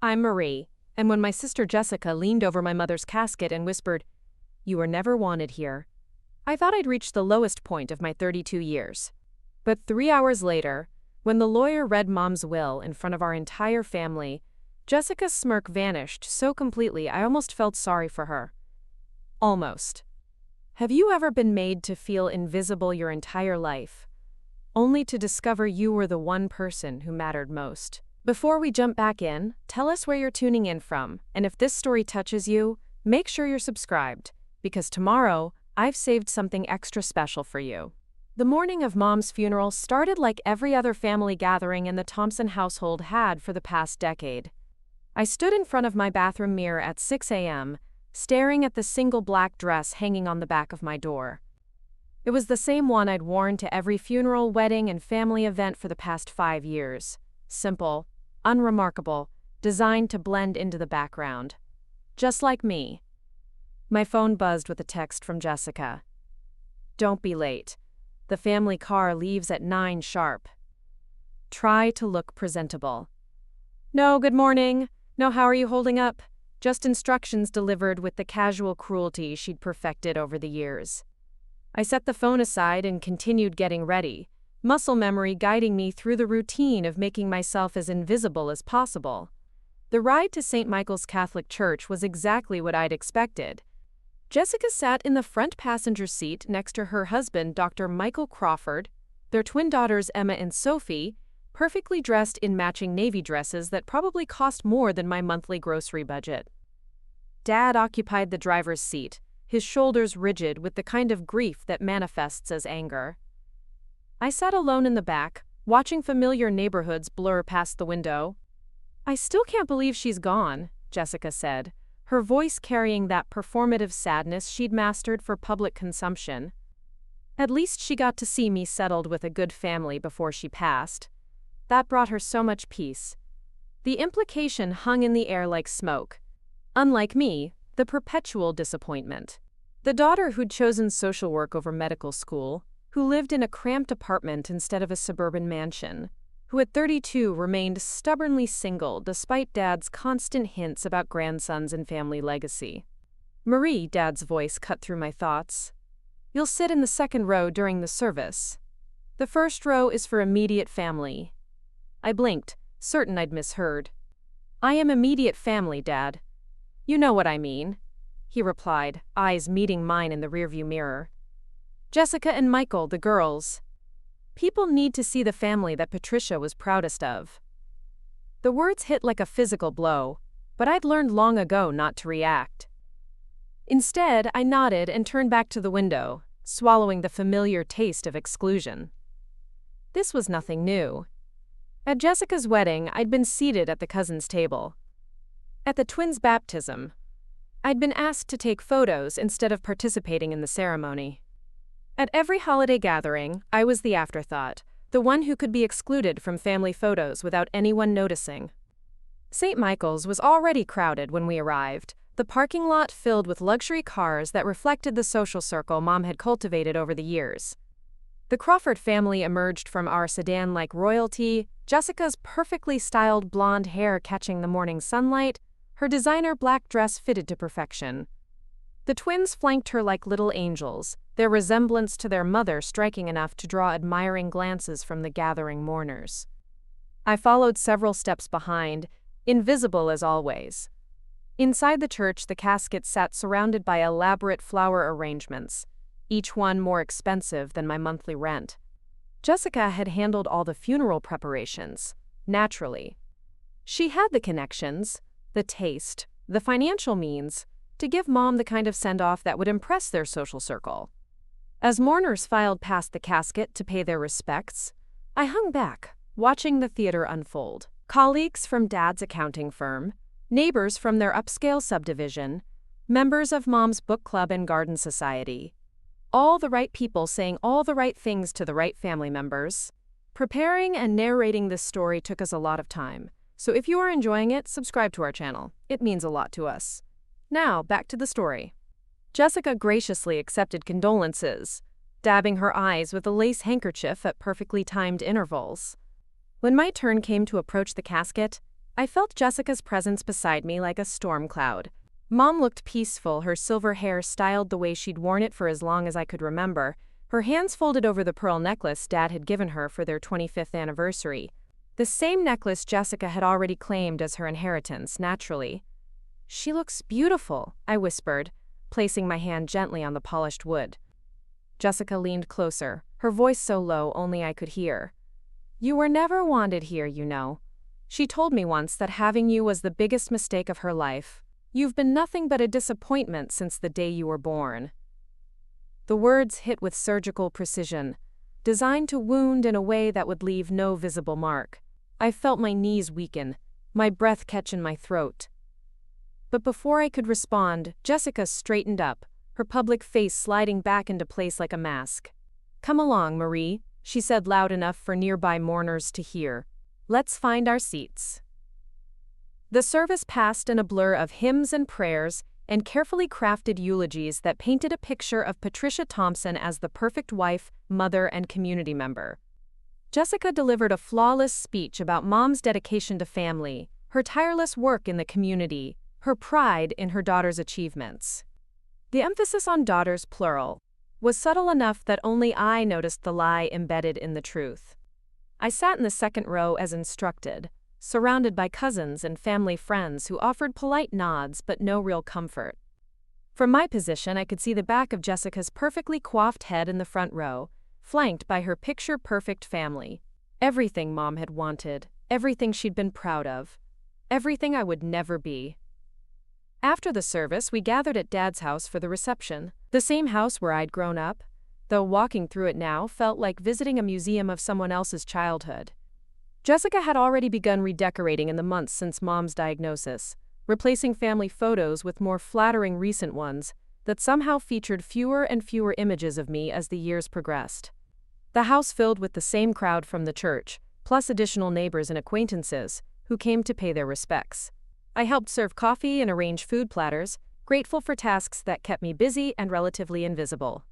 I'm Marie, and when my sister Jessica leaned over my mother's casket and whispered, "You were never wanted here," I thought I'd reached the lowest point of my 32 years. But 3 hours later, when the lawyer read Mom's will in front of our entire family, Jessica's smirk vanished so completely I almost felt sorry for her. Almost. Have you ever been made to feel invisible your entire life, only to discover you were the one person who mattered most? Before we jump back in, tell us where you're tuning in from, and if this story touches you, make sure you're subscribed, because tomorrow, I've saved something extra special for you. The morning of Mom's funeral started like every other family gathering in the Thompson household had for the past decade. I stood in front of my bathroom mirror at 6 a.m., staring at the single black dress hanging on the back of my door. It was the same one I'd worn to every funeral, wedding, and family event for the past 5 years. Simple, unremarkable, designed to blend into the background. Just like me. My phone buzzed with a text from Jessica. "Don't be late. The family car leaves at 9 sharp. Try to look presentable." No, good morning. No, how are you holding up? Just instructions delivered with the casual cruelty she'd perfected over the years. I set the phone aside and continued getting ready, muscle memory guiding me through the routine of making myself as invisible as possible. The ride to St. Michael's Catholic Church was exactly what I'd expected. Jessica sat in the front passenger seat next to her husband, Dr. Michael Crawford, their twin daughters Emma and Sophie, perfectly dressed in matching navy dresses that probably cost more than my monthly grocery budget. Dad occupied the driver's seat, his shoulders rigid with the kind of grief that manifests as anger. I sat alone in the back, watching familiar neighborhoods blur past the window. "I still can't believe she's gone," Jessica said, her voice carrying that performative sadness she'd mastered for public consumption. "At least she got to see me settled with a good family before she passed. That brought her so much peace." The implication hung in the air like smoke. Unlike me, the perpetual disappointment. The daughter who'd chosen social work over medical school, who lived in a cramped apartment instead of a suburban mansion, who at 32 remained stubbornly single despite Dad's constant hints about grandsons and family legacy. "Marie," Dad's voice cut through my thoughts. "You'll sit in the second row during the service. The first row is for immediate family." I blinked, certain I'd misheard. "I am immediate family, Dad." "You know what I mean," he replied, eyes meeting mine in the rearview mirror. "Jessica and Michael, the girls. People need to see the family that Patricia was proudest of." The words hit like a physical blow, but I'd learned long ago not to react. Instead, I nodded and turned back to the window, swallowing the familiar taste of exclusion. This was nothing new. At Jessica's wedding, I'd been seated at the cousins' table. At the twins' baptism, I'd been asked to take photos instead of participating in the ceremony. At every holiday gathering, I was the afterthought, the one who could be excluded from family photos without anyone noticing. St. Michael's was already crowded when we arrived, the parking lot filled with luxury cars that reflected the social circle Mom had cultivated over the years. The Crawford family emerged from our sedan like royalty, Jessica's perfectly styled blonde hair catching the morning sunlight, her designer black dress fitted to perfection. The twins flanked her like little angels, their resemblance to their mother striking enough to draw admiring glances from the gathering mourners. I followed several steps behind, invisible as always. Inside the church, the casket sat surrounded by elaborate flower arrangements, each one more expensive than my monthly rent. Jessica had handled all the funeral preparations, naturally. She had the connections, the taste, the financial means, to give Mom the kind of send-off that would impress their social circle. As mourners filed past the casket to pay their respects, I hung back, watching the theater unfold. Colleagues from Dad's accounting firm, neighbors from their upscale subdivision, members of Mom's book club and garden society. All the right people saying all the right things to the right family members. Preparing and narrating this story took us a lot of time, so if you are enjoying it, subscribe to our channel. It means a lot to us. Now, back to the story. Jessica graciously accepted condolences, dabbing her eyes with a lace handkerchief at perfectly timed intervals. When my turn came to approach the casket, I felt Jessica's presence beside me like a storm cloud. Mom looked peaceful, her silver hair styled the way she'd worn it for as long as I could remember, her hands folded over the pearl necklace Dad had given her for their 25th anniversary. The same necklace Jessica had already claimed as her inheritance, naturally. "She looks beautiful," I whispered, placing my hand gently on the polished wood. Jessica leaned closer, her voice so low only I could hear. "You were never wanted here, you know. She told me once that having you was the biggest mistake of her life. You've been nothing but a disappointment since the day you were born." The words hit with surgical precision, designed to wound in a way that would leave no visible mark. I felt my knees weaken, my breath catch in my throat. But before I could respond, Jessica straightened up, her public face sliding back into place like a mask. "Come along, Marie," she said loud enough for nearby mourners to hear. "Let's find our seats." The service passed in a blur of hymns and prayers and carefully crafted eulogies that painted a picture of Patricia Thompson as the perfect wife, mother, and community member. Jessica delivered a flawless speech about Mom's dedication to family, her tireless work in the community, her pride in her daughter's achievements. The emphasis on daughters, plural, was subtle enough that only I noticed the lie embedded in the truth. I sat in the second row as instructed, surrounded by cousins and family friends who offered polite nods but no real comfort. From my position, I could see the back of Jessica's perfectly coiffed head in the front row, flanked by her picture-perfect family. Everything Mom had wanted, everything she'd been proud of, everything I would never be. After the service, we gathered at Dad's house for the reception, the same house where I'd grown up, though walking through it now felt like visiting a museum of someone else's childhood. Jessica had already begun redecorating in the months since Mom's diagnosis, replacing family photos with more flattering recent ones that somehow featured fewer and fewer images of me as the years progressed. The house filled with the same crowd from the church, plus additional neighbors and acquaintances, who came to pay their respects. I helped serve coffee and arrange food platters, grateful for tasks that kept me busy and relatively invisible.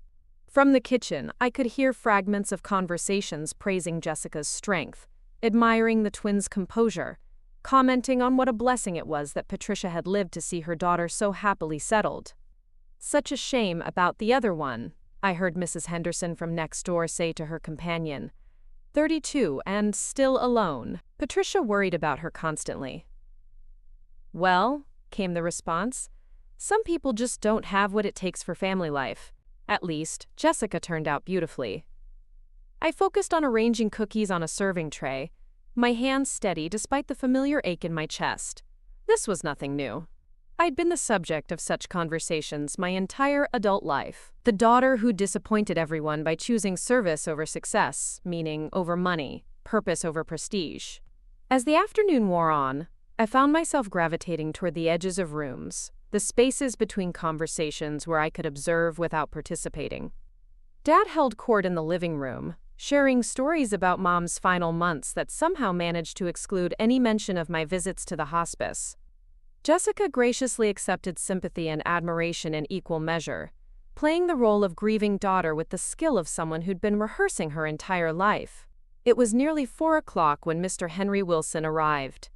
From the kitchen, I could hear fragments of conversations praising Jessica's strength, admiring the twins' composure, commenting on what a blessing it was that Patricia had lived to see her daughter so happily settled. "Such a shame about the other one," I heard Mrs. Henderson from next door say to her companion. 32 and still alone. Patricia worried about her constantly. "Well," came the response, "some people just don't have what it takes for family life. At least, Jessica turned out beautifully." I focused on arranging cookies on a serving tray, my hands steady despite the familiar ache in my chest. This was nothing new. I'd been the subject of such conversations my entire adult life. The daughter who disappointed everyone by choosing service over success, meaning over money, purpose over prestige. As the afternoon wore on, I found myself gravitating toward the edges of rooms, the spaces between conversations where I could observe without participating. Dad held court in the living room, sharing stories about Mom's final months that somehow managed to exclude any mention of my visits to the hospice. Jessica graciously accepted sympathy and admiration in equal measure, playing the role of grieving daughter with the skill of someone who'd been rehearsing her entire life. It was nearly 4 o'clock when Mr. Henry Wilson arrived.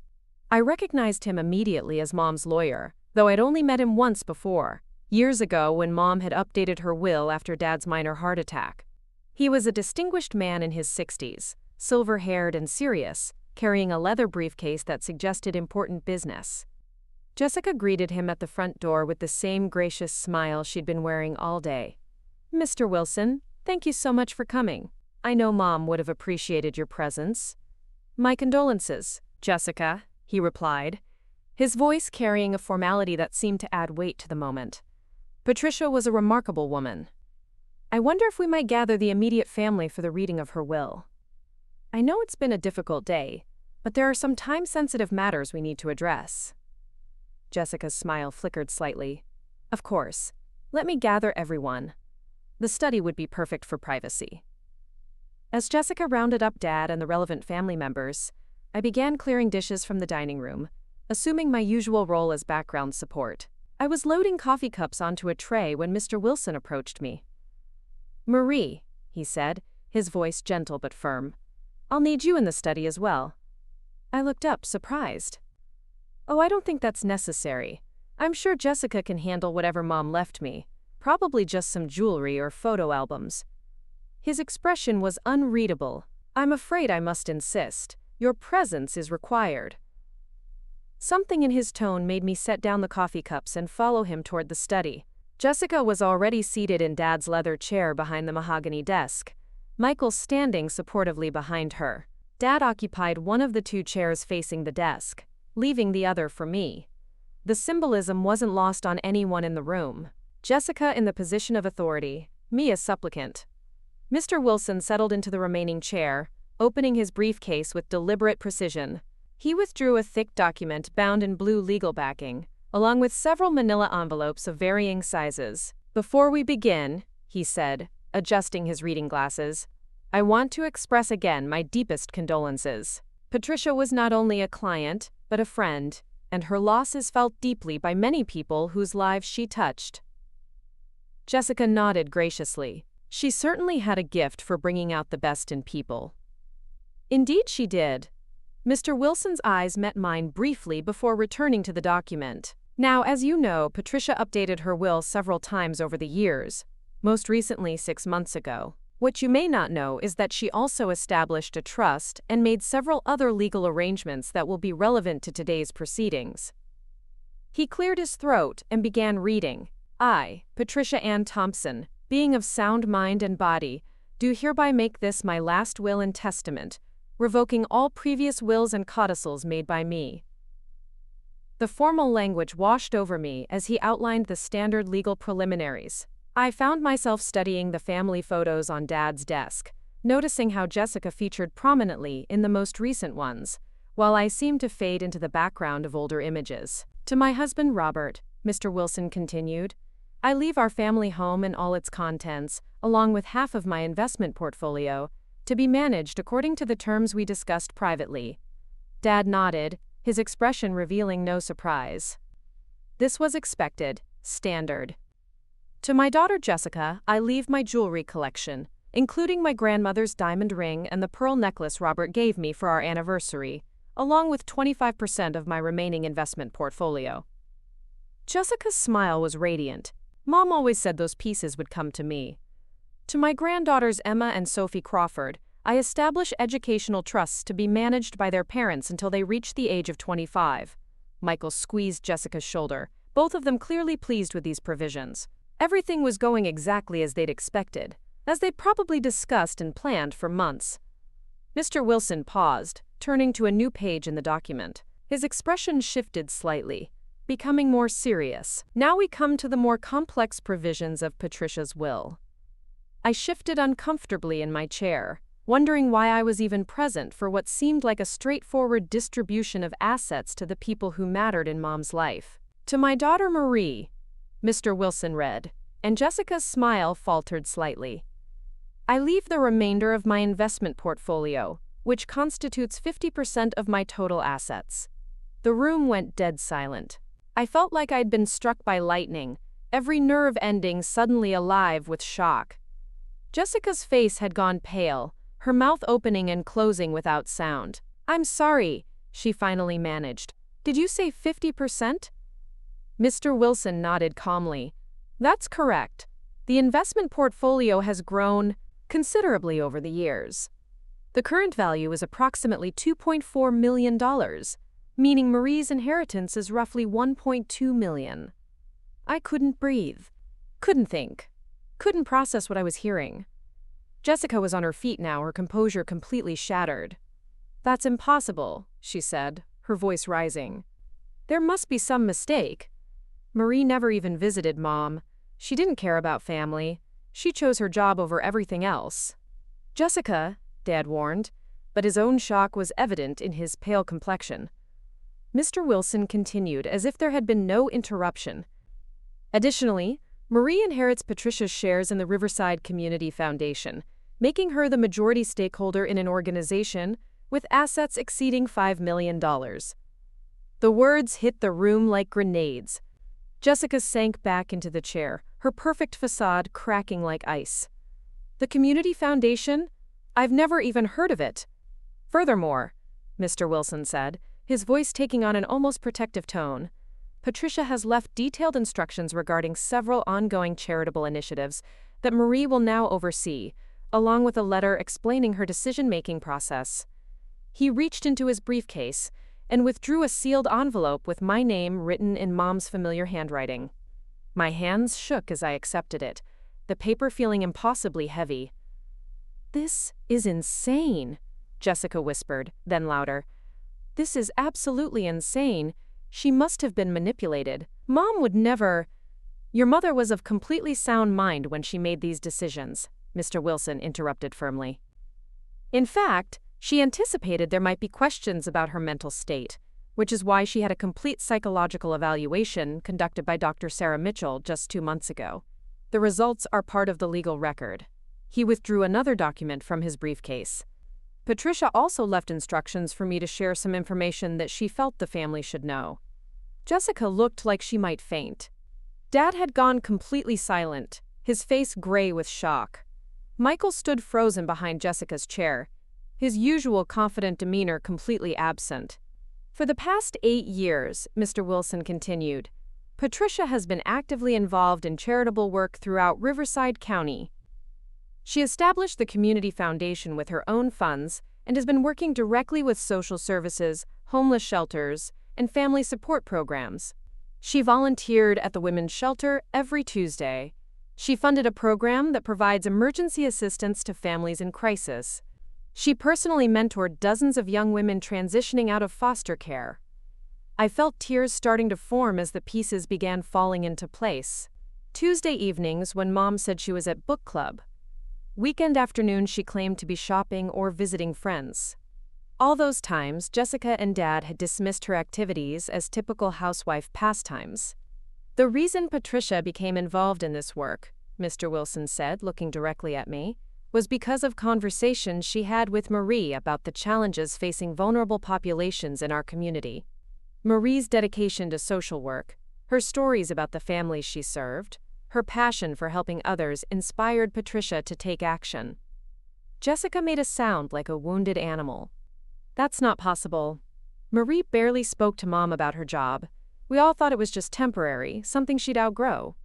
I recognized him immediately as Mom's lawyer, though I'd only met him once before, years ago when Mom had updated her will after Dad's minor heart attack. He was a distinguished man in his 60s, silver-haired and serious, carrying a leather briefcase that suggested important business. Jessica greeted him at the front door with the same gracious smile she'd been wearing all day. "Mr. Wilson, thank you so much for coming. I know Mom would have appreciated your presence." "My condolences, Jessica," he replied, his voice carrying a formality that seemed to add weight to the moment. "Patricia was a remarkable woman. I wonder if we might gather the immediate family for the reading of her will. I know it's been a difficult day, but there are some time-sensitive matters we need to address." Jessica's smile flickered slightly. "Of course. Let me gather everyone. The study would be perfect for privacy." As Jessica rounded up Dad and the relevant family members, I began clearing dishes from the dining room, assuming my usual role as background support. I was loading coffee cups onto a tray when Mr. Wilson approached me. "Marie," he said, his voice gentle but firm, "I'll need you in the study as well." I looked up, surprised. "Oh, I don't think that's necessary. I'm sure Jessica can handle whatever Mom left me. Probably just some jewelry or photo albums." His expression was unreadable. "I'm afraid I must insist. Your presence is required." Something in his tone made me set down the coffee cups and follow him toward the study. Jessica was already seated in Dad's leather chair behind the mahogany desk, Michael standing supportively behind her. Dad occupied one of the two chairs facing the desk, leaving the other for me. The symbolism wasn't lost on anyone in the room. Jessica in the position of authority, me as supplicant. Mr. Wilson settled into the remaining chair, opening his briefcase with deliberate precision. He withdrew a thick document bound in blue legal backing, along with several manila envelopes of varying sizes. "Before we begin," he said, adjusting his reading glasses, "I want to express again my deepest condolences. Patricia was not only a client, but a friend, and her loss is felt deeply by many people whose lives she touched." Jessica nodded graciously. She certainly had a gift for bringing out the best in people. "Indeed she did." Mr. Wilson's eyes met mine briefly before returning to the document. "Now, as you know, Patricia updated her will several times over the years, most recently 6 months ago. What you may not know is that she also established a trust and made several other legal arrangements that will be relevant to today's proceedings." He cleared his throat and began reading. "I, Patricia Ann Thompson, being of sound mind and body, do hereby make this my last will and testament, revoking all previous wills and codicils made by me." The formal language washed over me as he outlined the standard legal preliminaries. I found myself studying the family photos on Dad's desk, noticing how Jessica featured prominently in the most recent ones, while I seemed to fade into the background of older images. "To my husband Robert," Mr. Wilson continued, "I leave our family home and all its contents, along with half of my investment portfolio, to be managed according to the terms we discussed privately." Dad nodded, his expression revealing no surprise. This was expected, standard. "To my daughter Jessica, I leave my jewelry collection, including my grandmother's diamond ring and the pearl necklace Robert gave me for our anniversary, along with 25% of my remaining investment portfolio." Jessica's smile was radiant. "Mom always said those pieces would come to me." "To my granddaughters Emma and Sophie Crawford, I establish educational trusts to be managed by their parents until they reach the age of 25. Michael squeezed Jessica's shoulder, both of them clearly pleased with these provisions. Everything was going exactly as they'd expected, as they'd probably discussed and planned for months. Mr. Wilson paused, turning to a new page in the document. His expression shifted slightly, becoming more serious. "Now we come to the more complex provisions of Patricia's will." I shifted uncomfortably in my chair, wondering why I was even present for what seemed like a straightforward distribution of assets to the people who mattered in Mom's life. "To my daughter Marie," Mr. Wilson read, and Jessica's smile faltered slightly. "I leave the remainder of my investment portfolio, which constitutes 50% of my total assets." The room went dead silent. I felt like I'd been struck by lightning, every nerve ending suddenly alive with shock. Jessica's face had gone pale, her mouth opening and closing without sound. "I'm sorry," she finally managed. "Did you say 50%? Mr. Wilson nodded calmly. "That's correct. The investment portfolio has grown considerably over the years. The current value is approximately $2.4 million, meaning Marie's inheritance is roughly $1.2 million. I couldn't breathe. Couldn't think. Couldn't process what I was hearing. Jessica was on her feet now, her composure completely shattered. "That's impossible," she said, her voice rising. "There must be some mistake. Marie never even visited Mom. She didn't care about family. She chose her job over everything else." "Jessica," Dad warned, but his own shock was evident in his pale complexion. Mr. Wilson continued as if there had been no interruption. "Additionally, Marie inherits Patricia's shares in the Riverside Community Foundation, making her the majority stakeholder in an organization with assets exceeding $5 million. The words hit the room like grenades. Jessica sank back into the chair, her perfect facade cracking like ice. "The Community Foundation? I've never even heard of it." "Furthermore," Mr. Wilson said, his voice taking on an almost protective tone. Patricia has left detailed instructions regarding several ongoing charitable initiatives that Marie will now oversee, along with a letter explaining her decision-making process. He reached into his briefcase and withdrew a sealed envelope with my name written in Mom's familiar handwriting. My hands shook as I accepted it, the paper feeling impossibly heavy. "This is insane," Jessica whispered, then louder. "This is absolutely insane. She must have been manipulated. Mom would never—" "Your mother was of completely sound mind when she made these decisions," Mr. Wilson interrupted firmly. "In fact, she anticipated there might be questions about her mental state, which is why she had a complete psychological evaluation conducted by Dr. Sarah Mitchell just 2 months ago. The results are part of the legal record." He withdrew another document from his briefcase. Patricia also left instructions for me to share some information that she felt the family should know. Jessica looked like she might faint. Dad had gone completely silent, his face gray with shock. Michael stood frozen behind Jessica's chair, his usual confident demeanor completely absent. "For the past 8 years," Mr. Wilson continued, "Patricia has been actively involved in charitable work throughout Riverside County. She established the community foundation with her own funds and has been working directly with social services, homeless shelters, and family support programs. She volunteered at the women's shelter every Tuesday. She funded a program that provides emergency assistance to families in crisis. She personally mentored dozens of young women transitioning out of foster care." I felt tears starting to form as the pieces began falling into place. Tuesday evenings when Mom said she was at book club. Weekend afternoons she claimed to be shopping or visiting friends. All those times, Jessica and Dad had dismissed her activities as typical housewife pastimes. "The reason Patricia became involved in this work," Mr. Wilson said, looking directly at me, "was because of conversations she had with Marie about the challenges facing vulnerable populations in our community. Marie's dedication to social work, her stories about the families she served, her passion for helping others inspired Patricia to take action." Jessica made a sound like a wounded animal. "That's not possible. Marie barely spoke to Mom about her job. We all thought it was just temporary, something she'd outgrow."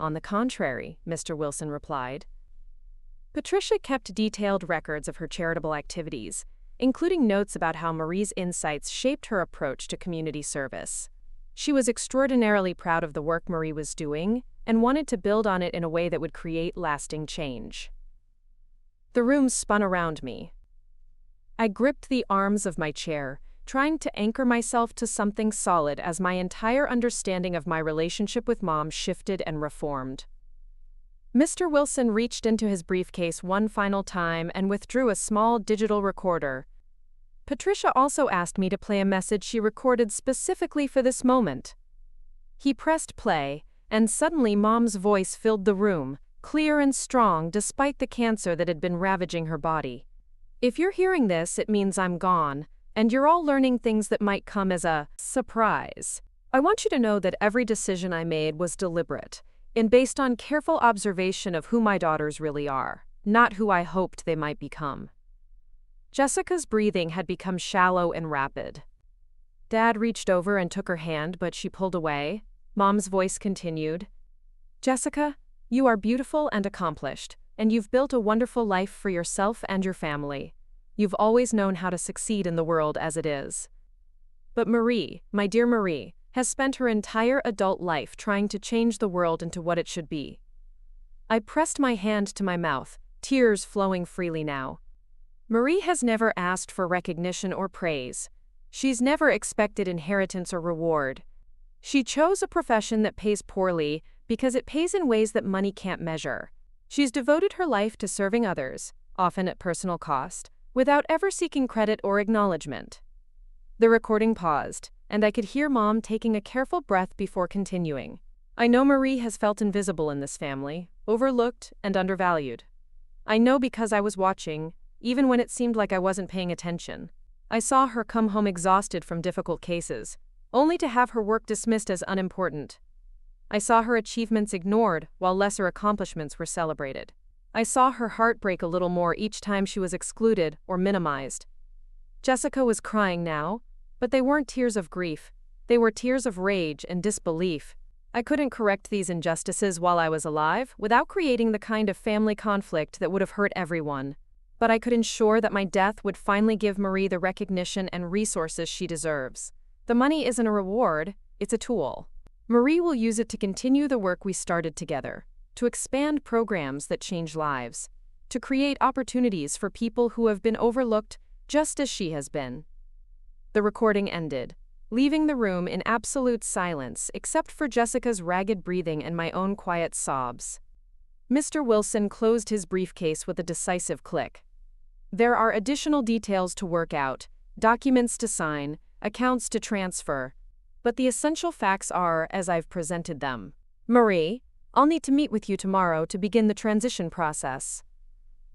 "On the contrary," Mr. Wilson replied. Patricia kept detailed records of her charitable activities, including notes about how Marie's insights shaped her approach to community service. She was extraordinarily proud of the work Marie was doing and wanted to build on it in a way that would create lasting change. The room spun around me. I gripped the arms of my chair, trying to anchor myself to something solid as my entire understanding of my relationship with Mom shifted and reformed. Mr. Wilson reached into his briefcase one final time and withdrew a small digital recorder. Patricia also asked me to play a message she recorded specifically for this moment. He pressed play, and suddenly Mom's voice filled the room, clear and strong despite the cancer that had been ravaging her body. "If you're hearing this, it means I'm gone, and you're all learning things that might come as a surprise. I want you to know that every decision I made was deliberate and based on careful observation of who my daughters really are, not who I hoped they might become." Jessica's breathing had become shallow and rapid. Dad reached over and took her hand, but she pulled away. Mom's voice continued, "Jessica, you are beautiful and accomplished, and you've built a wonderful life for yourself and your family. You've always known how to succeed in the world as it is. But Marie, my dear Marie, has spent her entire adult life trying to change the world into what it should be." I pressed my hand to my mouth, tears flowing freely now. "Marie has never asked for recognition or praise. She's never expected inheritance or reward. She chose a profession that pays poorly because it pays in ways that money can't measure. She's devoted her life to serving others, often at personal cost, without ever seeking credit or acknowledgement." The recording paused, and I could hear Mom taking a careful breath before continuing. "I know Marie has felt invisible in this family, overlooked and undervalued. I know because I was watching, even when it seemed like I wasn't paying attention. I saw her come home exhausted from difficult cases, only to have her work dismissed as unimportant. I saw her achievements ignored while lesser accomplishments were celebrated. I saw her heart break a little more each time she was excluded or minimized." Jessica was crying now, But they weren't tears of grief. They were tears of rage and disbelief. I couldn't correct these injustices while I was alive without creating the kind of family conflict that would have hurt everyone. But I could ensure that my death would finally give Marie the recognition and resources she deserves. The money isn't a reward, it's a tool. Marie will use it to continue the work we started together, to expand programs that change lives, to create opportunities for people who have been overlooked just as she has been. The recording ended, leaving the room in absolute silence except for Jessica's ragged breathing and my own quiet sobs. Mr. Wilson closed his briefcase with a decisive click. There are additional details to work out, documents to sign, accounts to transfer, but the essential facts are as I've presented them. Marie, I'll need to meet with you tomorrow to begin the transition process.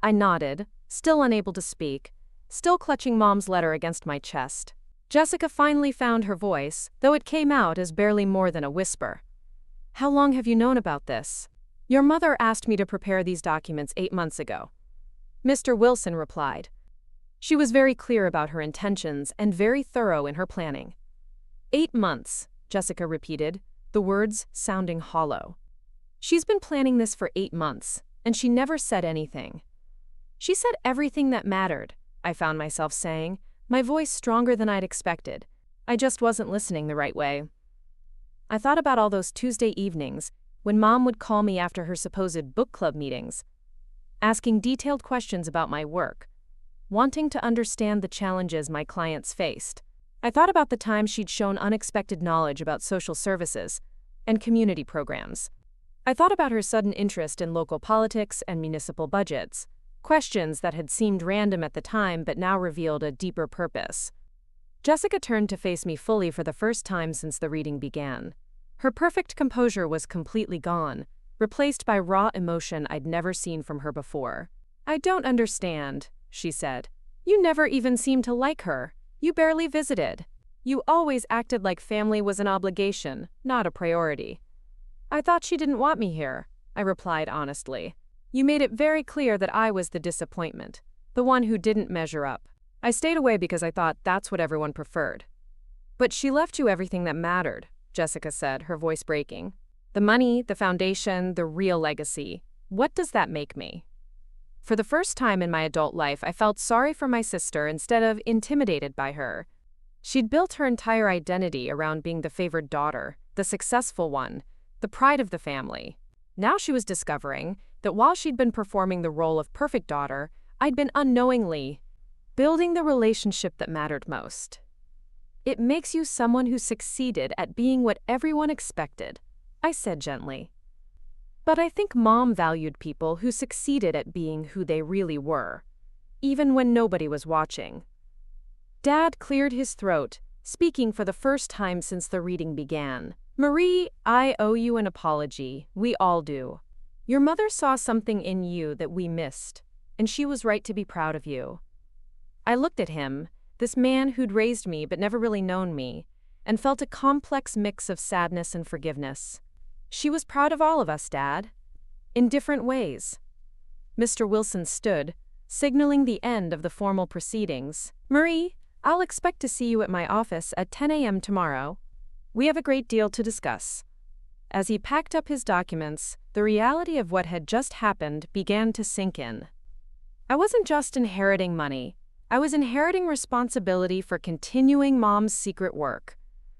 I nodded, still unable to speak, still clutching Mom's letter against my chest. Jessica finally found her voice, though it came out as barely more than a whisper. How long have you known about this? Your mother asked me to prepare these documents 8 months ago. Mr. Wilson replied. She was very clear about her intentions and very thorough in her planning. 8 months, Jessica repeated, the words sounding hollow. She's been planning this for 8 months, and she never said anything. She said everything that mattered, I found myself saying, my voice stronger than I'd expected. I just wasn't listening the right way. I thought about all those Tuesday evenings when Mom would call me after her supposed book club meetings, asking detailed questions about my work, wanting to understand the challenges my clients faced. I thought about the time she'd shown unexpected knowledge about social services and community programs. I thought about her sudden interest in local politics and municipal budgets, questions that had seemed random at the time but now revealed a deeper purpose. Jessica turned to face me fully for the first time since the reading began. Her perfect composure was completely gone, replaced by raw emotion I'd never seen from her before. I don't understand, she said. You never even seemed to like her. You barely visited. You always acted like family was an obligation, not a priority. I thought she didn't want me here, I replied honestly. You made it very clear that I was the disappointment, the one who didn't measure up. I stayed away because I thought that's what everyone preferred. But she left you everything that mattered, Jessica said, her voice breaking. The money, the foundation, the real legacy. What does that make me? For the first time in my adult life, I felt sorry for my sister instead of intimidated by her. She'd built her entire identity around being the favored daughter, the successful one, the pride of the family. Now she was discovering that while she'd been performing the role of perfect daughter, I'd been unknowingly building the relationship that mattered most. It makes you someone who succeeded at being what everyone expected, I said gently. But I think Mom valued people who succeeded at being who they really were, even when nobody was watching. Dad cleared his throat, speaking for the first time since the reading began. Marie, I owe you an apology. We all do. Your mother saw something in you that we missed, and she was right to be proud of you. I looked at him, this man who'd raised me but never really known me, and felt a complex mix of sadness and forgiveness. She was proud of all of us, Dad. In different ways. Mr. Wilson stood, signaling the end of the formal proceedings. Marie, I'll expect to see you at my office at 10 a.m. tomorrow. We have a great deal to discuss. As he packed up his documents, the reality of what had just happened began to sink in. I wasn't just inheriting money. I was inheriting responsibility for continuing Mom's secret work,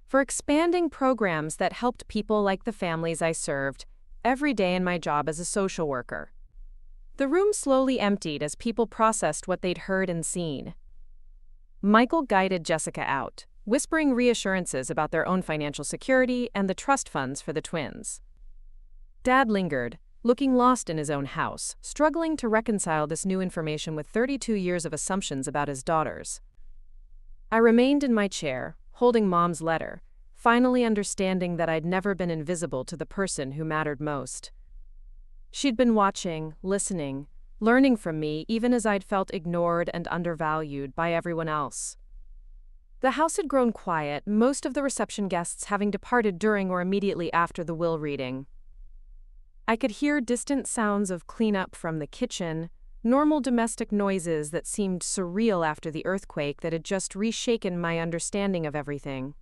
for expanding programs that helped people like the families I served every day in my job as a social worker. The room slowly emptied as people processed what they'd heard and seen. Michael guided Jessica out, whispering reassurances about their own financial security and the trust funds for the twins. Dad lingered, looking lost in his own house, struggling to reconcile this new information with 32 years of assumptions about his daughters. I remained in my chair, holding Mom's letter, finally understanding that I'd never been invisible to the person who mattered most. She'd been watching, listening, learning from me even as I'd felt ignored and undervalued by everyone else. The house had grown quiet, most of the reception guests having departed during or immediately after the will reading. I could hear distant sounds of cleanup from the kitchen, Normal domestic noises that seemed surreal after the earthquake that had just reshaken my understanding of everything.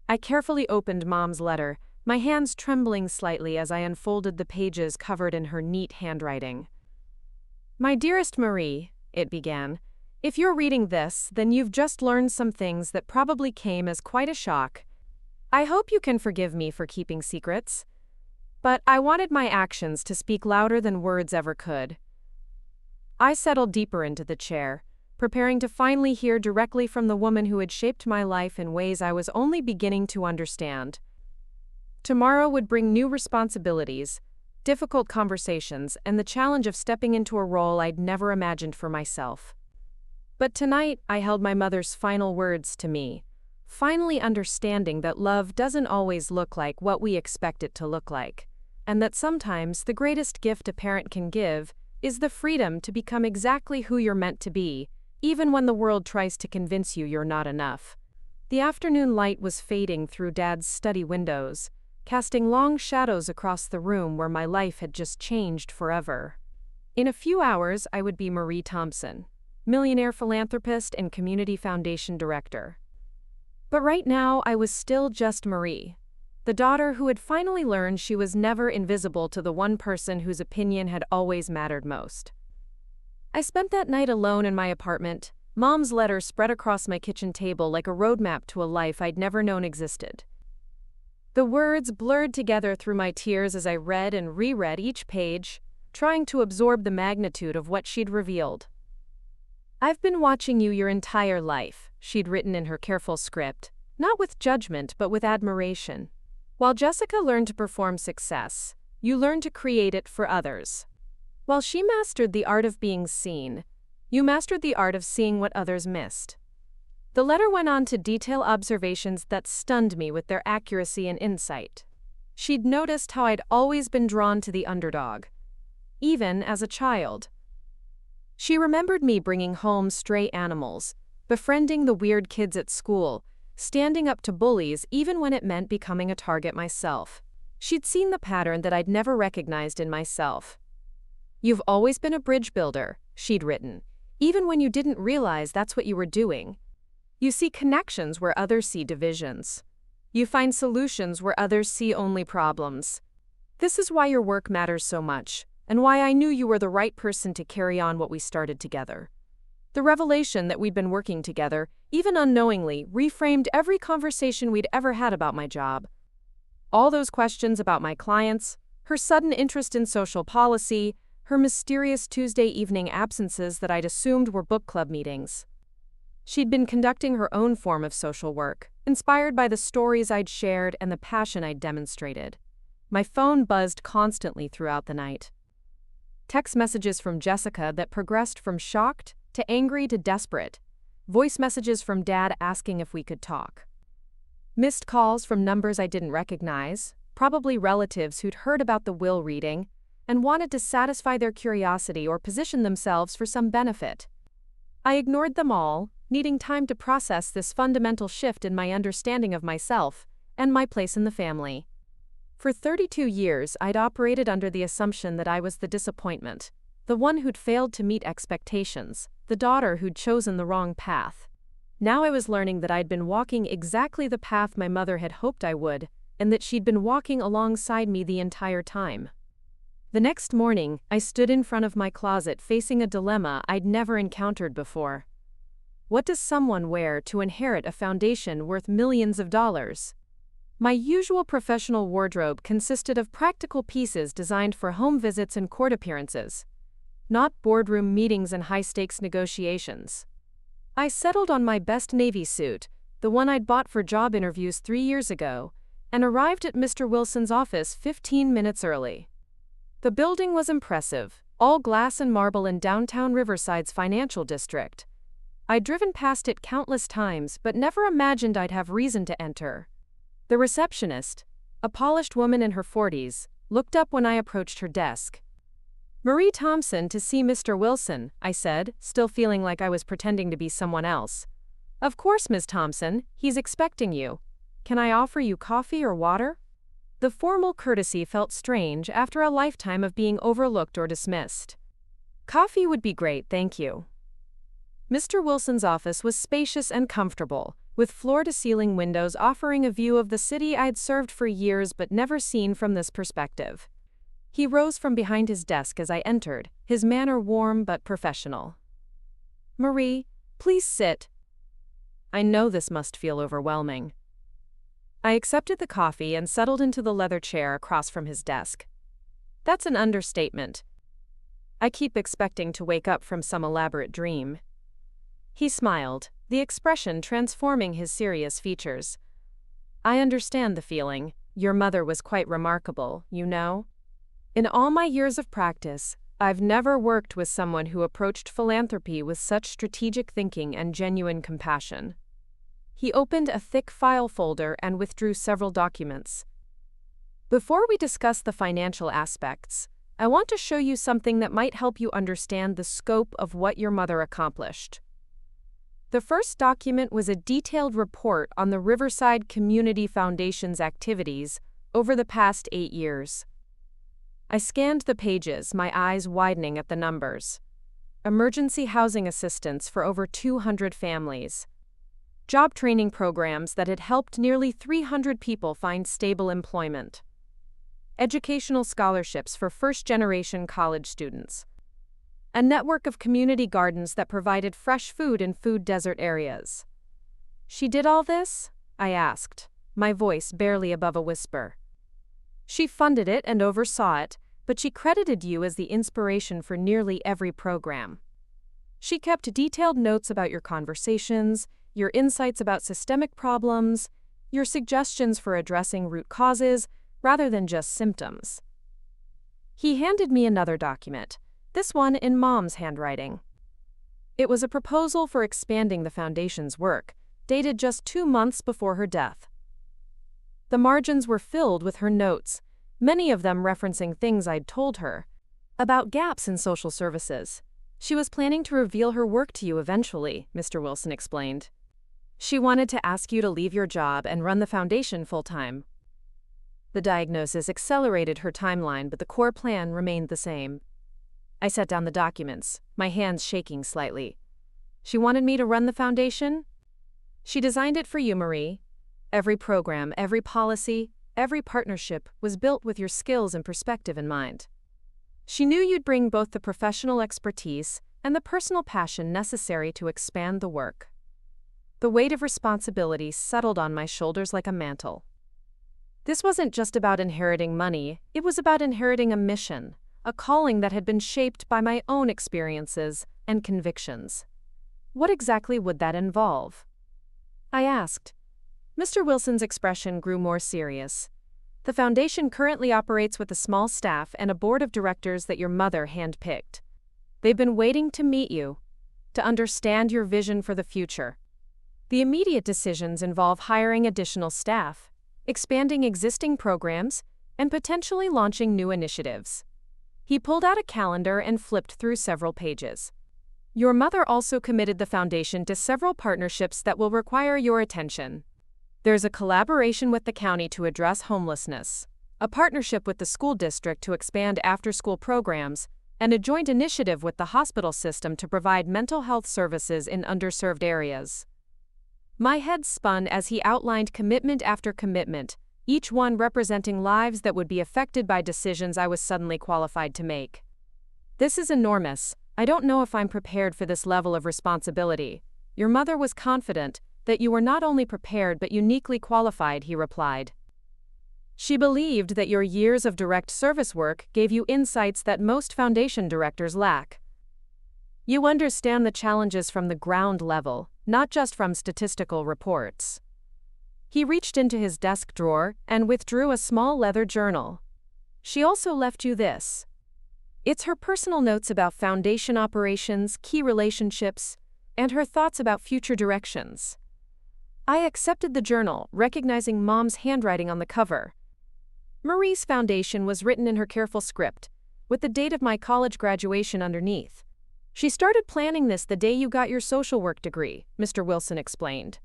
I carefully opened Mom's letter, my hands trembling slightly as I unfolded the pages covered in her neat handwriting. "My dearest Marie," it began, "if you're reading this, then you've just learned some things that probably came as quite a shock. I hope you can forgive me for keeping secrets. But I wanted my actions to speak louder than words ever could." I settled deeper into the chair, preparing to finally hear directly from the woman who had shaped my life in ways I was only beginning to understand. Tomorrow would bring new responsibilities, difficult conversations, and the challenge of stepping into a role I'd never imagined for myself. But tonight, I held my mother's final words to me, finally understanding that love doesn't always look like what we expect it to look like, and that sometimes the greatest gift a parent can give is the freedom to become exactly who you're meant to be, even when the world tries to convince you you're not enough. The afternoon light was fading through Dad's study windows, casting long shadows across the room where my life had just changed forever. In a few hours, I would be Marie Thompson, millionaire philanthropist and community foundation director. But right now, I was still just Marie, the daughter who had finally learned she was never invisible to the one person whose opinion had always mattered most. I spent that night alone in my apartment, Mom's letter spread across my kitchen table like a roadmap to a life I'd never known existed. The words blurred together through my tears as I read and reread each page, trying to absorb the magnitude of what she'd revealed. "I've been watching you your entire life," she'd written in her careful script, not with judgment but with admiration. "While Jessica learned to perform success, you learned to create it for others. While she mastered the art of being seen, you mastered the art of seeing what others missed." The letter went on to detail observations that stunned me with their accuracy and insight. She'd noticed how I'd always been drawn to the underdog, even as a child. She remembered me bringing home stray animals, befriending the weird kids at school, standing up to bullies even when it meant becoming a target myself. She'd seen the pattern that I'd never recognized in myself. "You've always been a bridge builder," she'd written, "even when you didn't realize that's what you were doing. You see connections where others see divisions. You find solutions where others see only problems. This is why your work matters so much, and why I knew you were the right person to carry on what we started together." The revelation that we'd been working together, even unknowingly, reframed every conversation we'd ever had about my job. All those questions about my clients, her sudden interest in social policy, her mysterious Tuesday evening absences that I'd assumed were book club meetings. She'd been conducting her own form of social work, inspired by the stories I'd shared and the passion I'd demonstrated. My phone buzzed constantly throughout the night. Text messages from Jessica that progressed from shocked to angry to desperate. Voice messages from Dad asking if we could talk. Missed calls from numbers I didn't recognize, probably relatives who'd heard about the will reading and wanted to satisfy their curiosity or position themselves for some benefit. I ignored them all, needing time to process this fundamental shift in my understanding of myself and my place in the family. For 32 years, I'd operated under the assumption that I was the disappointment, the one who'd failed to meet expectations, the daughter who'd chosen the wrong path. Now I was learning that I'd been walking exactly the path my mother had hoped I would, and that she'd been walking alongside me the entire time. The next morning, I stood in front of my closet facing a dilemma I'd never encountered before. What does someone wear to inherit a foundation worth millions of dollars? My usual professional wardrobe consisted of practical pieces designed for home visits and court appearances, not boardroom meetings and high-stakes negotiations. I settled on my best navy suit, the one I'd bought for job interviews 3 years ago, and arrived at Mr. Wilson's office 15 minutes early. The building was impressive, all glass and marble in downtown Riverside's financial district. I'd driven past it countless times but never imagined I'd have reason to enter. The receptionist, a polished woman in her 40s, looked up when I approached her desk. "Marie Thompson to see Mr. Wilson," I said, still feeling like I was pretending to be someone else. "Of course, Ms. Thompson, he's expecting you. Can I offer you coffee or water?" The formal courtesy felt strange after a lifetime of being overlooked or dismissed. Coffee would be great, thank you. Mr. Wilson's office was spacious and comfortable, with floor-to-ceiling windows offering a view of the city I'd served for years but never seen from this perspective. He rose from behind his desk as I entered, his manner warm but professional. "Marie, please sit." I know this must feel overwhelming. I accepted the coffee and settled into the leather chair across from his desk. That's an understatement. I keep expecting to wake up from some elaborate dream. He smiled, the expression transforming his serious features. "I understand the feeling. Your mother was quite remarkable, you know. In all my years of practice, I've never worked with someone who approached philanthropy with such strategic thinking and genuine compassion." He opened a thick file folder and withdrew several documents. "Before we discuss the financial aspects, I want to show you something that might help you understand the scope of what your mother accomplished." The first document was a detailed report on the Riverside Community Foundation's activities over the past 8 years. I scanned the pages, my eyes widening at the numbers. Emergency housing assistance for over 200 families. Job training programs that had helped nearly 300 people find stable employment. Educational scholarships for first-generation college students. A network of community gardens that provided fresh food in food desert areas. "She did all this?" I asked, my voice barely above a whisper. "She funded it and oversaw it, but she credited you as the inspiration for nearly every program. She kept detailed notes about your conversations, your insights about systemic problems, your suggestions for addressing root causes, rather than just symptoms." He handed me another document, this one in Mom's handwriting. It was a proposal for expanding the Foundation's work, dated just 2 months before her death. The margins were filled with her notes, many of them referencing things I'd told her about gaps in social services. "She was planning to reveal her work to you eventually," Mr. Wilson explained. "She wanted to ask you to leave your job and run the Foundation full-time." The diagnosis accelerated her timeline, but the core plan remained the same. I set down the documents, my hands shaking slightly. "She wanted me to run the Foundation?" "She designed it for you, Marie. Every program, every policy, every partnership was built with your skills and perspective in mind. She knew you'd bring both the professional expertise and the personal passion necessary to expand the work." The weight of responsibility settled on my shoulders like a mantle. This wasn't just about inheriting money, it was about inheriting a mission, a calling that had been shaped by my own experiences and convictions. What exactly would that involve? I asked. Mr. Wilson's expression grew more serious. "The Foundation currently operates with a small staff and a board of directors that your mother handpicked. They've been waiting to meet you, to understand your vision for the future. The immediate decisions involve hiring additional staff, expanding existing programs, and potentially launching new initiatives." He pulled out a calendar and flipped through several pages. "Your mother also committed the Foundation to several partnerships that will require your attention. There's a collaboration with the county to address homelessness, a partnership with the school district to expand after-school programs, and a joint initiative with the hospital system to provide mental health services in underserved areas." My head spun as he outlined commitment after commitment, each one representing lives that would be affected by decisions I was suddenly qualified to make. "This is enormous. I don't know if I'm prepared for this level of responsibility. Your mother was confident that you were not only prepared but uniquely qualified," he replied. "She believed that your years of direct service work gave you insights that most Foundation directors lack. You understand the challenges from the ground level, not just from statistical reports." He reached into his desk drawer and withdrew a small leather journal. "She also left you this. It's her personal notes about Foundation operations, key relationships, and her thoughts about future directions." I accepted the journal, recognizing Mom's handwriting on the cover. Marie's Foundation was written in her careful script, with the date of my college graduation underneath. "She started planning this the day you got your social work degree," Mr. Wilson explained.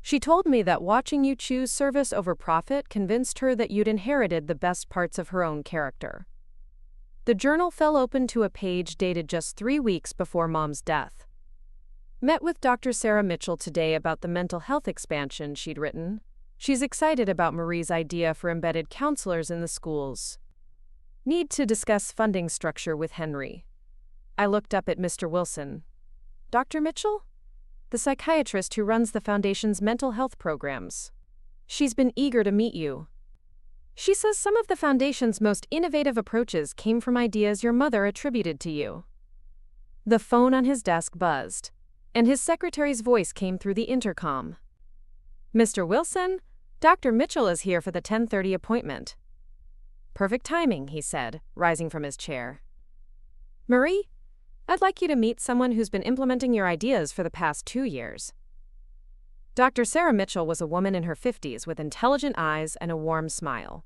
"She told me that watching you choose service over profit convinced her that you'd inherited the best parts of her own character." The journal fell open to a page dated just 3 weeks before Mom's death. Met with Dr. Sarah Mitchell today about the mental health expansion, she'd written. She's excited about Marie's idea for embedded counselors in the schools. Need to discuss funding structure with Henry. I looked up at Mr. Wilson. Dr. Mitchell? The psychiatrist who runs the Foundation's mental health programs. She's been eager to meet you. She says some of the Foundation's most innovative approaches came from ideas your mother attributed to you. The phone on his desk buzzed, and his secretary's voice came through the intercom. Mr. Wilson, Dr. Mitchell is here for the 10:30 appointment. Perfect timing, he said, rising from his chair. Marie, I'd like you to meet someone who's been implementing your ideas for the past 2 years. Dr. Sarah Mitchell was a woman in her 50s with intelligent eyes and a warm smile.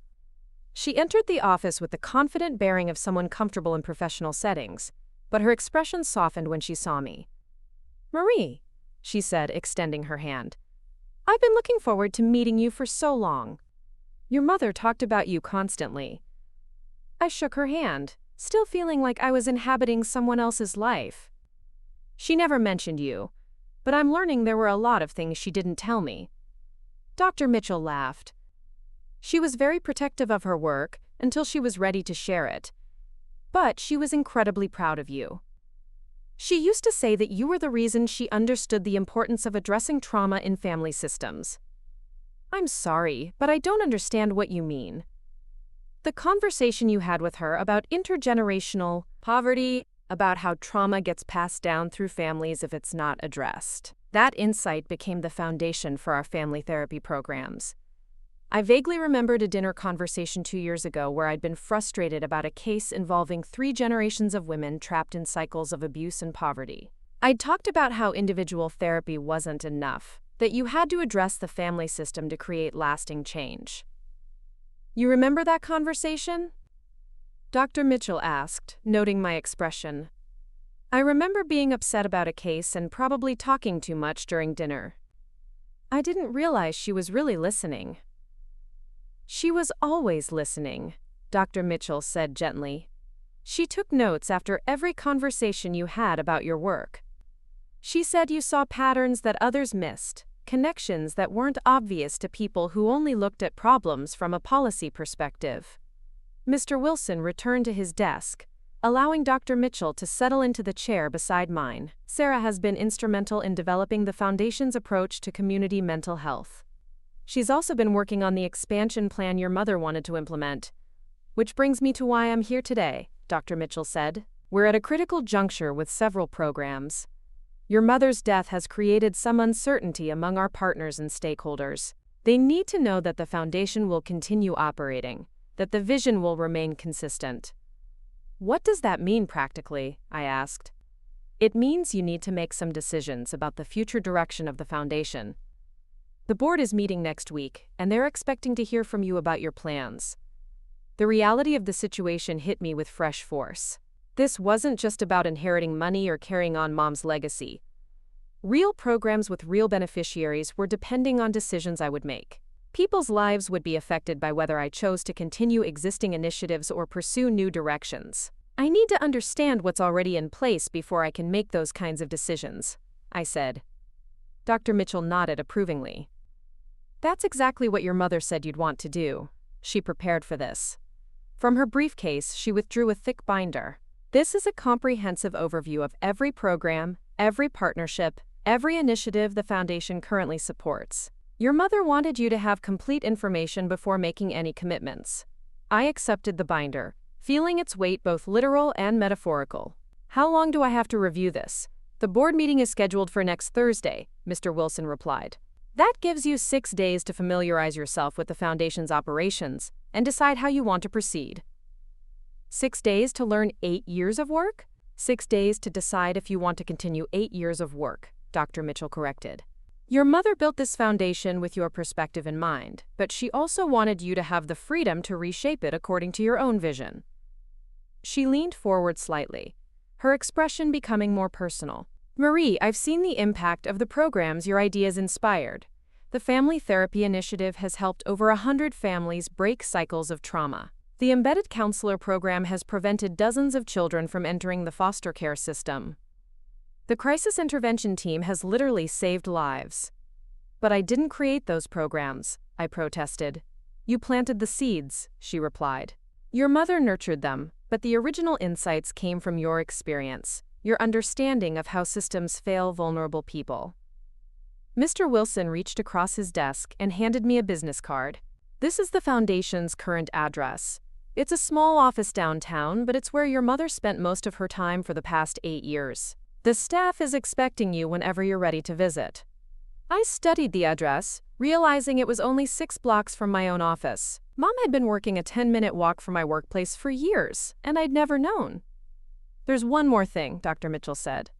She entered the office with the confident bearing of someone comfortable in professional settings, but her expression softened when she saw me. Marie, she said, extending her hand. I've been looking forward to meeting you for so long. Your mother talked about you constantly. I shook her hand, still feeling like I was inhabiting someone else's life. She never mentioned you, but I'm learning there were a lot of things she didn't tell me. Dr. Mitchell laughed. She was very protective of her work until she was ready to share it. But she was incredibly proud of you. She used to say that you were the reason she understood the importance of addressing trauma in family systems. I'm sorry, but I don't understand what you mean. The conversation you had with her about intergenerational poverty, about how trauma gets passed down through families if it's not addressed. That insight became the foundation for our family therapy programs. I vaguely remembered a dinner conversation 2 years ago where I'd been frustrated about a case involving 3 generations of women trapped in cycles of abuse and poverty. I'd talked about how individual therapy wasn't enough, that you had to address the family system to create lasting change. You remember that conversation? Dr. Mitchell asked, noting my expression. I remember being upset about a case and probably talking too much during dinner. I didn't realize she was really listening. She was always listening, Dr. Mitchell said gently. She took notes after every conversation you had about your work. She said you saw patterns that others missed, connections that weren't obvious to people who only looked at problems from a policy perspective. Mr. Wilson returned to his desk, allowing Dr. Mitchell to settle into the chair beside mine. Sarah has been instrumental in developing the Foundation's approach to community mental health. She's also been working on the expansion plan your mother wanted to implement. Which brings me to why I'm here today, Dr. Mitchell said. We're at a critical juncture with several programs. Your mother's death has created some uncertainty among our partners and stakeholders. They need to know that the Foundation will continue operating, that the vision will remain consistent. What does that mean practically? I asked. It means you need to make some decisions about the future direction of the Foundation. The board is meeting next week, and they're expecting to hear from you about your plans. The reality of the situation hit me with fresh force. This wasn't just about inheriting money or carrying on Mom's legacy. Real programs with real beneficiaries were depending on decisions I would make. People's lives would be affected by whether I chose to continue existing initiatives or pursue new directions. I need to understand what's already in place before I can make those kinds of decisions, I said. Dr. Mitchell nodded approvingly. That's exactly what your mother said you'd want to do. She prepared for this. From her briefcase, she withdrew a thick binder. This is a comprehensive overview of every program, every partnership, every initiative the Foundation currently supports. Your mother wanted you to have complete information before making any commitments. I accepted the binder, feeling its weight both literal and metaphorical. How long do I have to review this? The board meeting is scheduled for next Thursday, Mr. Wilson replied. That gives you 6 days to familiarize yourself with the Foundation's operations and decide how you want to proceed. 6 days to learn 8 years of work? 6 days to decide if you want to continue 8 years of work, Dr. Mitchell corrected. Your mother built this foundation with your perspective in mind, but she also wanted you to have the freedom to reshape it according to your own vision. She leaned forward slightly, her expression becoming more personal. Marie, I've seen the impact of the programs your ideas inspired. The Family Therapy Initiative has helped over 100 families break cycles of trauma. The embedded counselor program has prevented dozens of children from entering the foster care system. The crisis intervention team has literally saved lives. But I didn't create those programs, I protested. You planted the seeds, she replied. Your mother nurtured them, but the original insights came from your experience, your understanding of how systems fail vulnerable people. Mr. Wilson reached across his desk and handed me a business card. This is the foundation's current address. It's a small office downtown, but it's where your mother spent most of her time for the past 8 years. The staff is expecting you whenever you're ready to visit. I studied the address, realizing it was only 6 blocks from my own office. Mom had been working a 10-minute walk from my workplace for years, and I'd never known. There's one more thing, Dr. Mitchell said.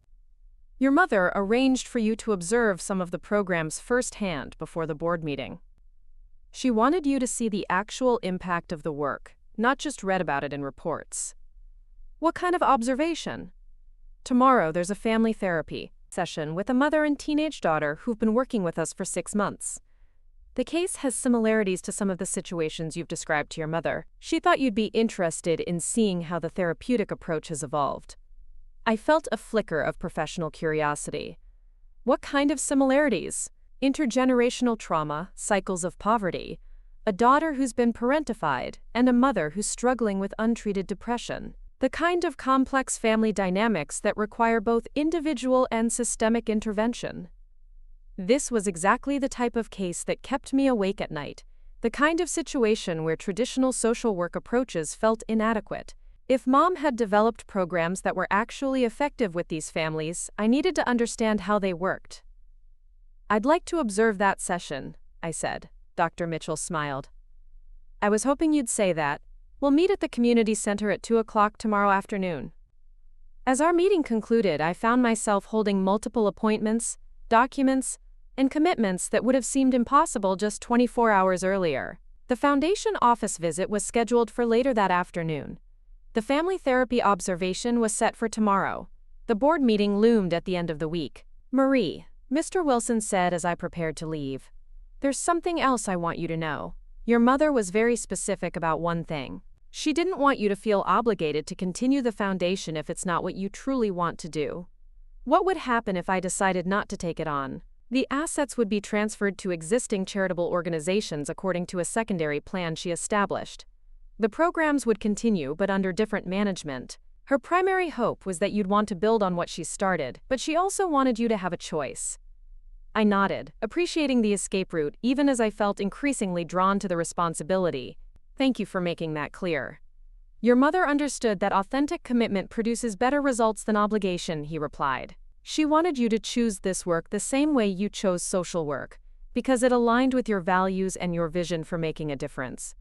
Your mother arranged for you to observe some of the programs firsthand before the board meeting. She wanted you to see the actual impact of the work, not just read about it in reports. What kind of observation? Tomorrow there's a family therapy session with a mother and teenage daughter who've been working with us for 6 months. The case has similarities to some of the situations you've described to your mother. She thought you'd be interested in seeing how the therapeutic approach has evolved. I felt a flicker of professional curiosity. What kind of similarities? Intergenerational trauma, cycles of poverty, a daughter who's been parentified, and a mother who's struggling with untreated depression. The kind of complex family dynamics that require both individual and systemic intervention. This was exactly the type of case that kept me awake at night, the kind of situation where traditional social work approaches felt inadequate. If Mom had developed programs that were actually effective with these families, I needed to understand how they worked. I'd like to observe that session, I said. Dr. Mitchell smiled. I was hoping you'd say that. We'll meet at the community center at 2 o'clock tomorrow afternoon. As our meeting concluded, I found myself holding multiple appointments, documents, and commitments that would have seemed impossible just 24 hours earlier. The foundation office visit was scheduled for later that afternoon. The family therapy observation was set for tomorrow. The board meeting loomed at the end of the week. Marie, Mr. Wilson said as I prepared to leave, there's something else I want you to know. Your mother was very specific about one thing. She didn't want you to feel obligated to continue the foundation if it's not what you truly want to do. What would happen if I decided not to take it on? The assets would be transferred to existing charitable organizations according to a secondary plan she established. The programs would continue but under different management. Her primary hope was that you'd want to build on what she started, but she also wanted you to have a choice. I nodded, appreciating the escape route even as I felt increasingly drawn to the responsibility. Thank you for making that clear. Your mother understood that authentic commitment produces better results than obligation, he replied. She wanted you to choose this work the same way you chose social work, because it aligned with your values and your vision for making a difference.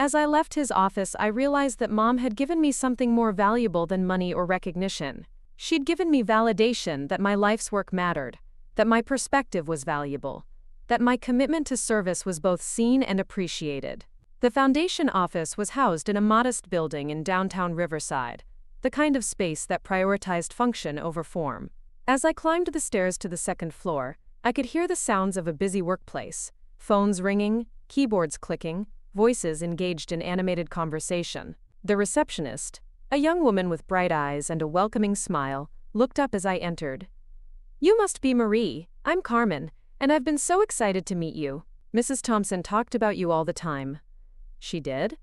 As I left his office, I realized that Mom had given me something more valuable than money or recognition. She'd given me validation that my life's work mattered, that my perspective was valuable, that my commitment to service was both seen and appreciated. The foundation office was housed in a modest building in downtown Riverside, the kind of space that prioritized function over form. As I climbed the stairs to the second floor, I could hear the sounds of a busy workplace, phones ringing, keyboards clicking, voices engaged in animated conversation. The receptionist, a young woman with bright eyes and a welcoming smile, looked up as I entered. You must be Marie. I'm Carmen, and I've been so excited to meet you. Mrs. Thompson talked about you all the time. She did?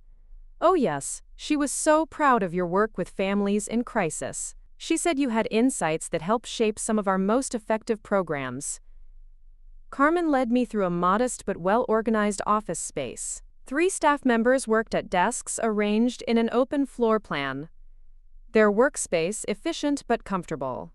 Oh yes, she was so proud of your work with families in crisis. She said you had insights that helped shape some of our most effective programs. Carmen led me through a modest but well-organized office space. 3 staff members worked at desks arranged in an open floor plan. Their workspace efficient but comfortable.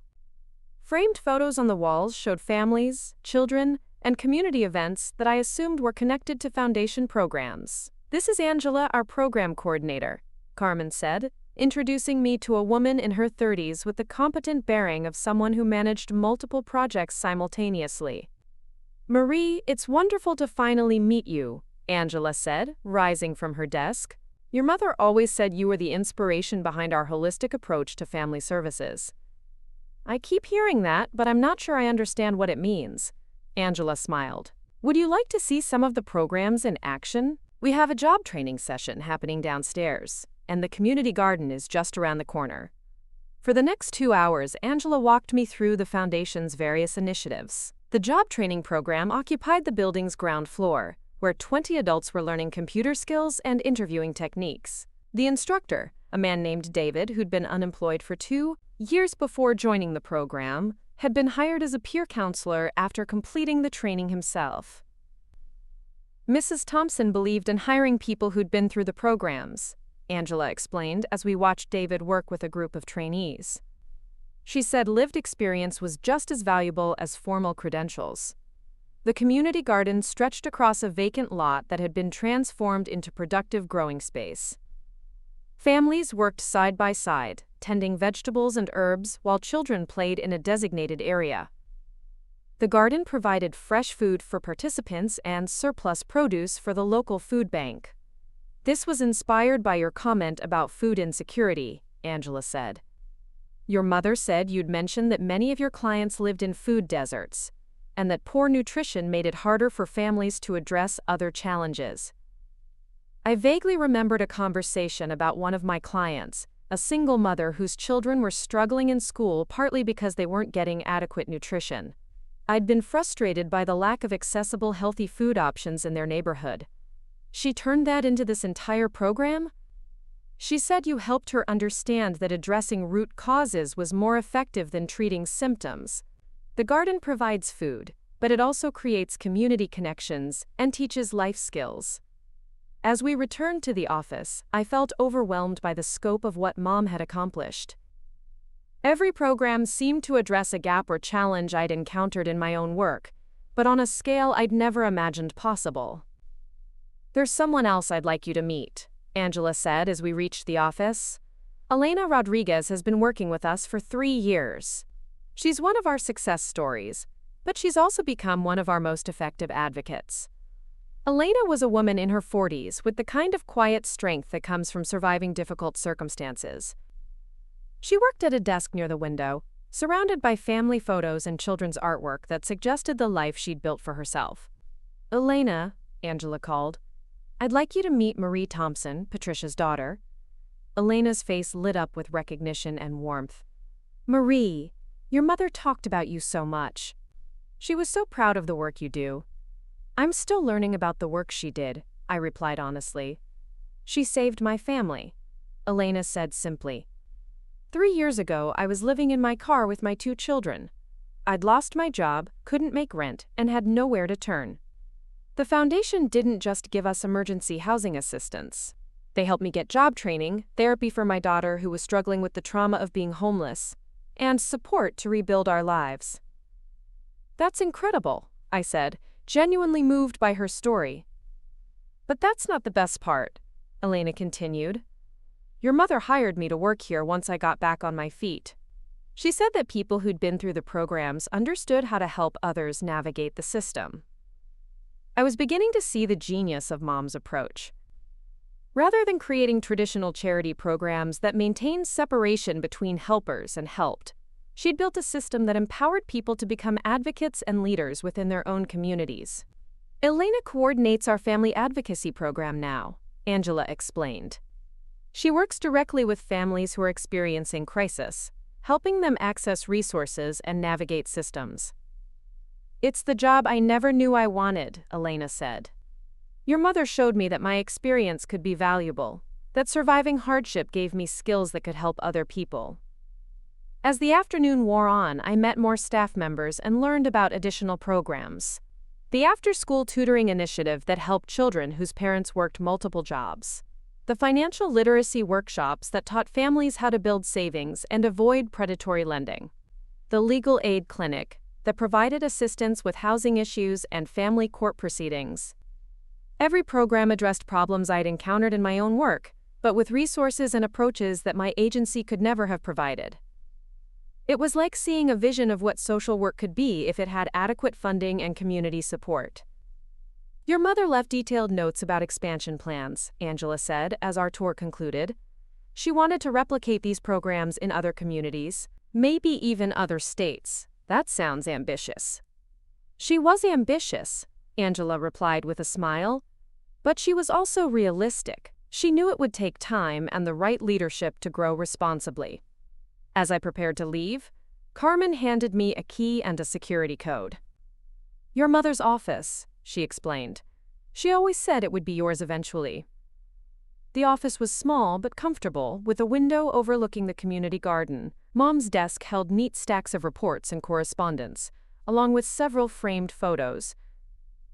Framed photos on the walls showed families, children, and community events that I assumed were connected to foundation programs. This is Angela, our program coordinator, Carmen said, introducing me to a woman in her 30s with the competent bearing of someone who managed multiple projects simultaneously. Marie, it's wonderful to finally meet you, Angela said, rising from her desk. Your mother always said you were the inspiration behind our holistic approach to family services. I keep hearing that, but I'm not sure I understand what it means. Angela smiled. Would you like to see some of the programs in action? We have a job training session happening downstairs, and the community garden is just around the corner. For the next 2 hours, Angela walked me through the Foundation's various initiatives. The job training program occupied the building's ground floor, where 20 adults were learning computer skills and interviewing techniques. The instructor, a man named David who'd been unemployed for 2 years before joining the program, had been hired as a peer counselor after completing the training himself. Mrs. Thompson believed in hiring people who'd been through the programs, Angela explained as we watched David work with a group of trainees. She said lived experience was just as valuable as formal credentials. The community garden stretched across a vacant lot that had been transformed into productive growing space. Families worked side by side, tending vegetables and herbs while children played in a designated area. The garden provided fresh food for participants and surplus produce for the local food bank. This was inspired by your comment about food insecurity, Angela said. Your mother said you'd mentioned that many of your clients lived in food deserts, and that poor nutrition made it harder for families to address other challenges. I vaguely remembered a conversation about one of my clients, a single mother whose children were struggling in school partly because they weren't getting adequate nutrition. I'd been frustrated by the lack of accessible healthy food options in their neighborhood. She turned that into this entire program? She said you helped her understand that addressing root causes was more effective than treating symptoms. The garden provides food, but it also creates community connections and teaches life skills. As we returned to the office, I felt overwhelmed by the scope of what Mom had accomplished. Every program seemed to address a gap or challenge I'd encountered in my own work, but on a scale I'd never imagined possible. There's someone else I'd like you to meet, Angela said as we reached the office. Elena Rodriguez has been working with us for 3 years. She's one of our success stories, but she's also become one of our most effective advocates. Elena was a woman in her 40s with the kind of quiet strength that comes from surviving difficult circumstances. She worked at a desk near the window, surrounded by family photos and children's artwork that suggested the life she'd built for herself. Elena, Angela called, I'd like you to meet Marie Thompson, Patricia's daughter. Elena's face lit up with recognition and warmth. Marie, your mother talked about you so much. She was so proud of the work you do. I'm still learning about the work she did, I replied honestly. She saved my family, Elena said simply. 3 years ago, I was living in my car with my 2 children. I'd lost my job, couldn't make rent, and had nowhere to turn. The foundation didn't just give us emergency housing assistance. They helped me get job training, therapy for my daughter who was struggling with the trauma of being homeless, and support to rebuild our lives. That's incredible, I said, genuinely moved by her story. But that's not the best part, Elena continued. Your mother hired me to work here once I got back on my feet. She said that people who'd been through the programs understood how to help others navigate the system. I was beginning to see the genius of Mom's approach. Rather than creating traditional charity programs that maintained separation between helpers and helped, she'd built a system that empowered people to become advocates and leaders within their own communities. Elena coordinates our family advocacy program now, Angela explained. She works directly with families who are experiencing crisis, helping them access resources and navigate systems. It's the job I never knew I wanted, Elena said. Your mother showed me that my experience could be valuable, that surviving hardship gave me skills that could help other people. As the afternoon wore on, I met more staff members and learned about additional programs. The after-school tutoring initiative that helped children whose parents worked multiple jobs. The financial literacy workshops that taught families how to build savings and avoid predatory lending. The legal aid clinic that provided assistance with housing issues and family court proceedings. Every program addressed problems I'd encountered in my own work, but with resources and approaches that my agency could never have provided. It was like seeing a vision of what social work could be if it had adequate funding and community support. Your mother left detailed notes about expansion plans, Angela said as our tour concluded. She wanted to replicate these programs in other communities, maybe even other states. That sounds ambitious. She was ambitious, Angela replied with a smile. But she was also realistic. She knew it would take time and the right leadership to grow responsibly. As I prepared to leave, Carmen handed me a key and a security code. "Your mother's office," she explained. "She always said it would be yours eventually." The office was small but comfortable, with a window overlooking the community garden. Mom's desk held neat stacks of reports and correspondence, along with several framed photos.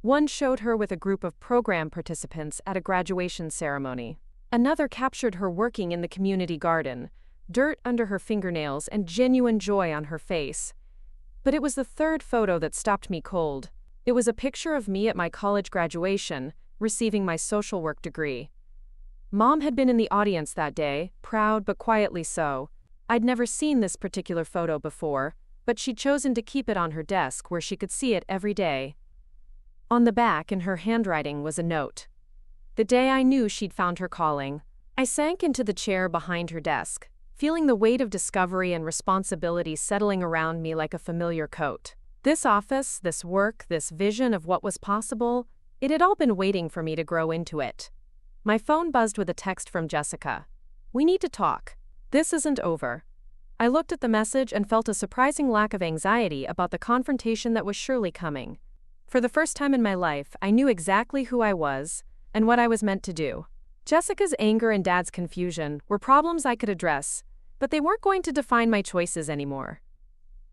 One showed her with a group of program participants at a graduation ceremony. Another captured her working in the community garden, dirt under her fingernails and genuine joy on her face. But it was the third photo that stopped me cold. It was a picture of me at my college graduation, receiving my social work degree. Mom had been in the audience that day, proud but quietly so. I'd never seen this particular photo before, but she'd chosen to keep it on her desk where she could see it every day. On the back, in her handwriting, was a note. The day I knew she'd found her calling. I sank into the chair behind her desk, feeling the weight of discovery and responsibility settling around me like a familiar coat. This office, this work, this vision of what was possible, it had all been waiting for me to grow into it. My phone buzzed with a text from Jessica. "We need to talk. This isn't over." I looked at the message and felt a surprising lack of anxiety about the confrontation that was surely coming. For the first time in my life, I knew exactly who I was and what I was meant to do. Jessica's anger and Dad's confusion were problems I could address, but they weren't going to define my choices anymore.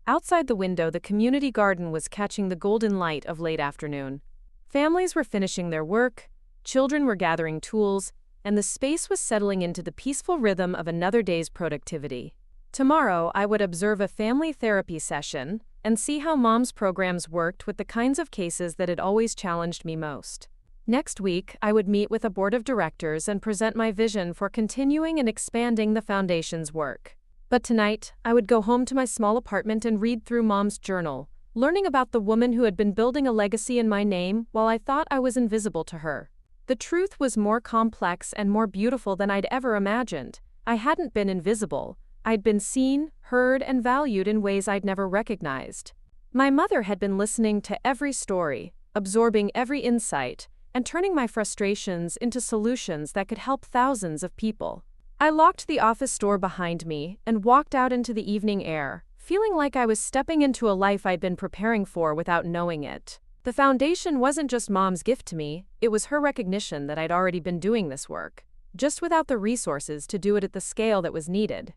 Outside the window, the community garden was catching the golden light of late afternoon. Families were finishing their work, children were gathering tools, and the space was settling into the peaceful rhythm of another day's productivity. Tomorrow, I would observe a family therapy session and see how Mom's programs worked with the kinds of cases that had always challenged me most. Next week, I would meet with a board of directors and present my vision for continuing and expanding the Foundation's work. But tonight, I would go home to my small apartment and read through Mom's journal, learning about the woman who had been building a legacy in my name while I thought I was invisible to her. The truth was more complex and more beautiful than I'd ever imagined. I hadn't been invisible. I'd been seen, heard, and valued in ways I'd never recognized. My mother had been listening to every story, absorbing every insight, and turning my frustrations into solutions that could help thousands of people. I locked the office door behind me and walked out into the evening air, feeling like I was stepping into a life I'd been preparing for without knowing it. The Foundation wasn't just Mom's gift to me, it was her recognition that I'd already been doing this work, just without the resources to do it at the scale that was needed.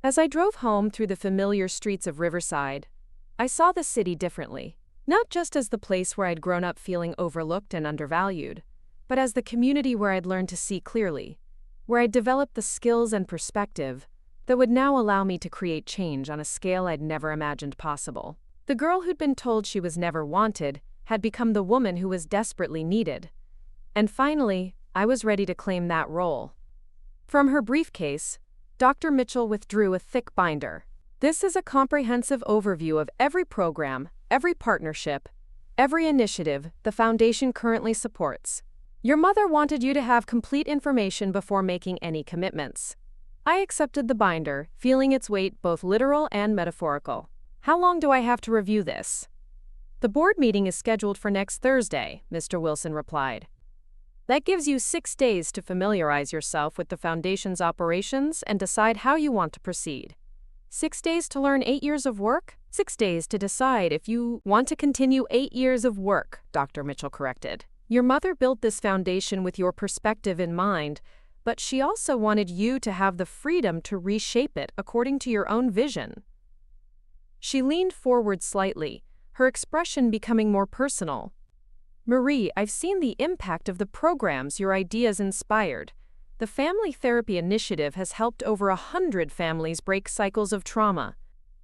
As I drove home through the familiar streets of Riverside, I saw the city differently. Not just as the place where I'd grown up feeling overlooked and undervalued, but as the community where I'd learned to see clearly, where I'd developed the skills and perspective that would now allow me to create change on a scale I'd never imagined possible. The girl who'd been told she was never wanted had become the woman who was desperately needed. And finally, I was ready to claim that role. From her briefcase, Dr. Mitchell withdrew a thick binder. "This is a comprehensive overview of every program, every partnership, every initiative the Foundation currently supports. Your mother wanted you to have complete information before making any commitments." I accepted the binder, feeling its weight both literal and metaphorical. "How long do I have to review this?" "The board meeting is scheduled for next Thursday," Mr. Wilson replied. "That gives you 6 days to familiarize yourself with the Foundation's operations and decide how you want to proceed." 6 days to learn 8 years of work? 6 days to decide if you want to continue 8 years of work, Dr. Mitchell corrected. "Your mother built this foundation with your perspective in mind, but she also wanted you to have the freedom to reshape it according to your own vision." She leaned forward slightly, her expression becoming more personal. "Marie, I've seen the impact of the programs your ideas inspired. The Family Therapy Initiative has helped over 100 families break cycles of trauma.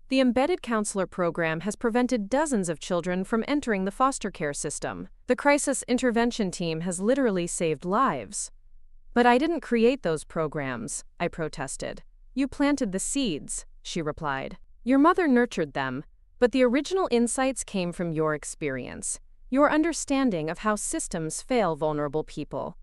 The Embedded Counselor program has prevented dozens of children from entering the foster care system. The Crisis Intervention Team has literally saved lives." "But I didn't create those programs," I protested. "You planted the seeds," she replied. "Your mother nurtured them, but the original insights came from your experience, your understanding of how systems fail vulnerable people."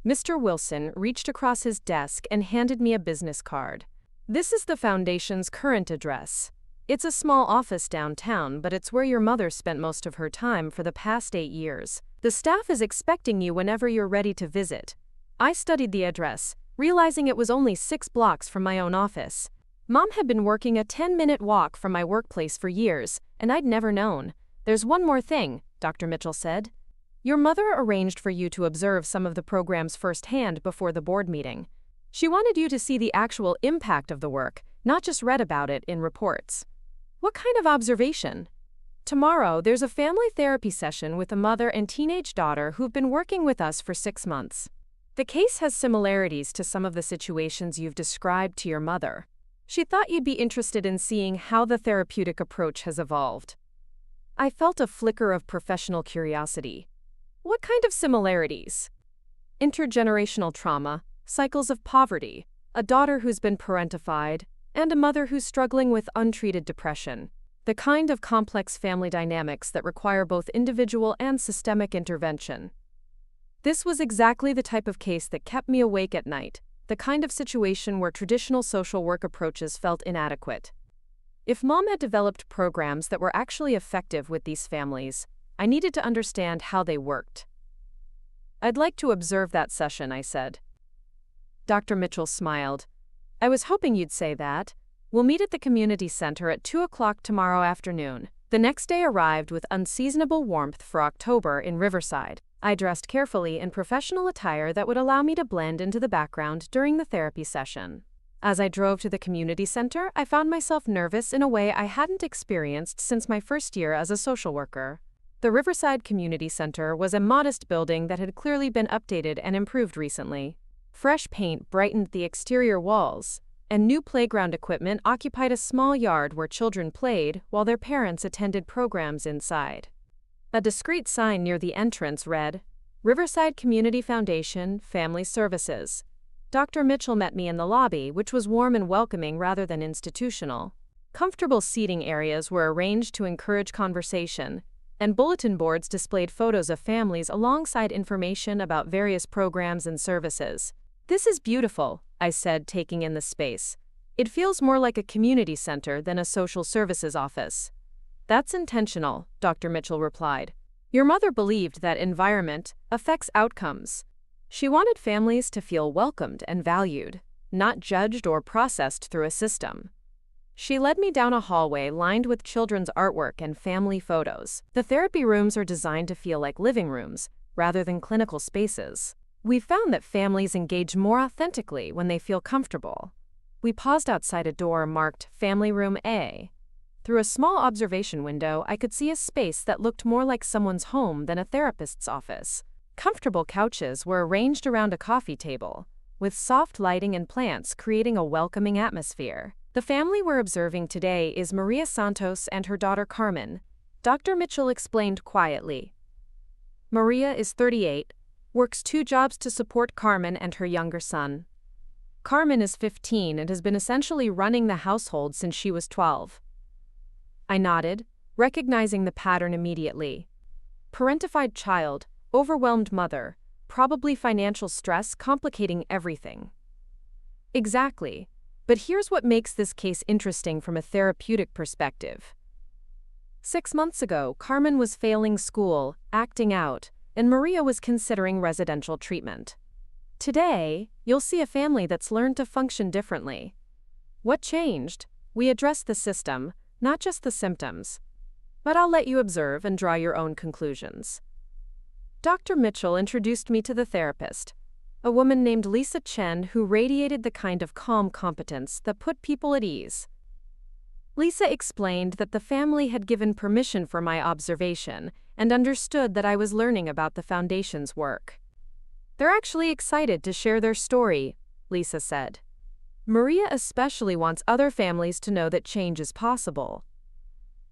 Mr. Wilson reached across his desk and handed me a business card. "This is the Foundation's current address. It's a small office downtown, but it's where your mother spent most of her time for the past 8 years. The staff is expecting you whenever you're ready to visit. I studied the address, realizing it was only 6 blocks from my own office. Mom had been working a 10-minute walk from my workplace for years, and I'd never known. There's one more thing, Dr. Mitchell said. Your mother arranged for you to observe some of the programs firsthand before the board meeting. She wanted you to see the actual impact of the work, not just read about it in reports. What kind of observation? Tomorrow, there's a family therapy session with a mother and teenage daughter who've been working with us for 6 months. The case has similarities to some of the situations you've described to your mother. She thought you'd be interested in seeing how the therapeutic approach has evolved. I felt a flicker of professional curiosity. What kind of similarities? Intergenerational trauma, cycles of poverty, a daughter who's been parentified, and a mother who's struggling with untreated depression. The kind of complex family dynamics that require both individual and systemic intervention. This was exactly the type of case that kept me awake at night, the kind of situation where traditional social work approaches felt inadequate. If Mom had developed programs that were actually effective with these families, I needed to understand how they worked. I'd like to observe that session, I said. Dr. Mitchell smiled. I was hoping you'd say that. We'll meet at the community center at 2 o'clock tomorrow afternoon. The next day arrived with unseasonable warmth for October in Riverside. I dressed carefully in professional attire that would allow me to blend into the background during the therapy session. As I drove to the community center, I found myself nervous in a way I hadn't experienced since my first year as a social worker. The Riverside Community Center was a modest building that had clearly been updated and improved recently. Fresh paint brightened the exterior walls, and new playground equipment occupied a small yard where children played while their parents attended programs inside. A discreet sign near the entrance read, Riverside Community Foundation, Family Services. Dr. Mitchell met me in the lobby, which was warm and welcoming rather than institutional. Comfortable seating areas were arranged to encourage conversation, and bulletin boards displayed photos of families alongside information about various programs and services. This is beautiful, I said, taking in the space. It feels more like a community center than a social services office. That's intentional, Dr. Mitchell replied. Your mother believed that environment affects outcomes. She wanted families to feel welcomed and valued, not judged or processed through a system. She led me down a hallway lined with children's artwork and family photos. The therapy rooms are designed to feel like living rooms, rather than clinical spaces. We've found that families engage more authentically when they feel comfortable. We paused outside a door marked Family Room A. Through a small observation window, I could see a space that looked more like someone's home than a therapist's office. Comfortable couches were arranged around a coffee table, with soft lighting and plants creating a welcoming atmosphere. The family we're observing today is Maria Santos and her daughter Carmen, Dr. Mitchell explained quietly. Maria is 38, works 2 jobs to support Carmen and her younger son. Carmen is 15 and has been essentially running the household since she was 12. I nodded, recognizing the pattern immediately. Parentified child, overwhelmed mother, probably financial stress complicating everything. Exactly, but here's what makes this case interesting from a therapeutic perspective. 6 months ago, Carmen was failing school, acting out, and Maria was considering residential treatment. Today, you'll see a family that's learned to function differently. What changed? We addressed the system, not just the symptoms. But I'll let you observe and draw your own conclusions. Dr. Mitchell introduced me to the therapist, a woman named Lisa Chen who radiated the kind of calm competence that put people at ease. Lisa explained that the family had given permission for my observation and understood that I was learning about the Foundation's work. They're actually excited to share their story, Lisa said. Maria especially wants other families to know that change is possible.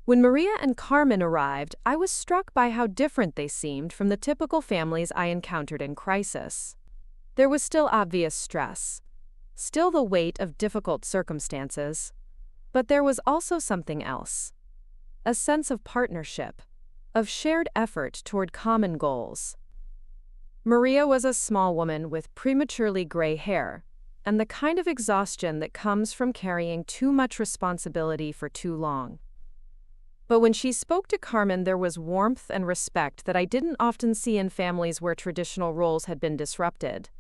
When Maria and Carmen arrived, I was struck by how different they seemed from the typical families I encountered in crisis. There was still obvious stress, still the weight of difficult circumstances, but there was also something else. A sense of partnership, of shared effort toward common goals. Maria was a small woman with prematurely gray hair, and the kind of exhaustion that comes from carrying too much responsibility for too long. But when she spoke to Carmen, there was warmth and respect that I didn't often see in families where traditional roles had been disrupted.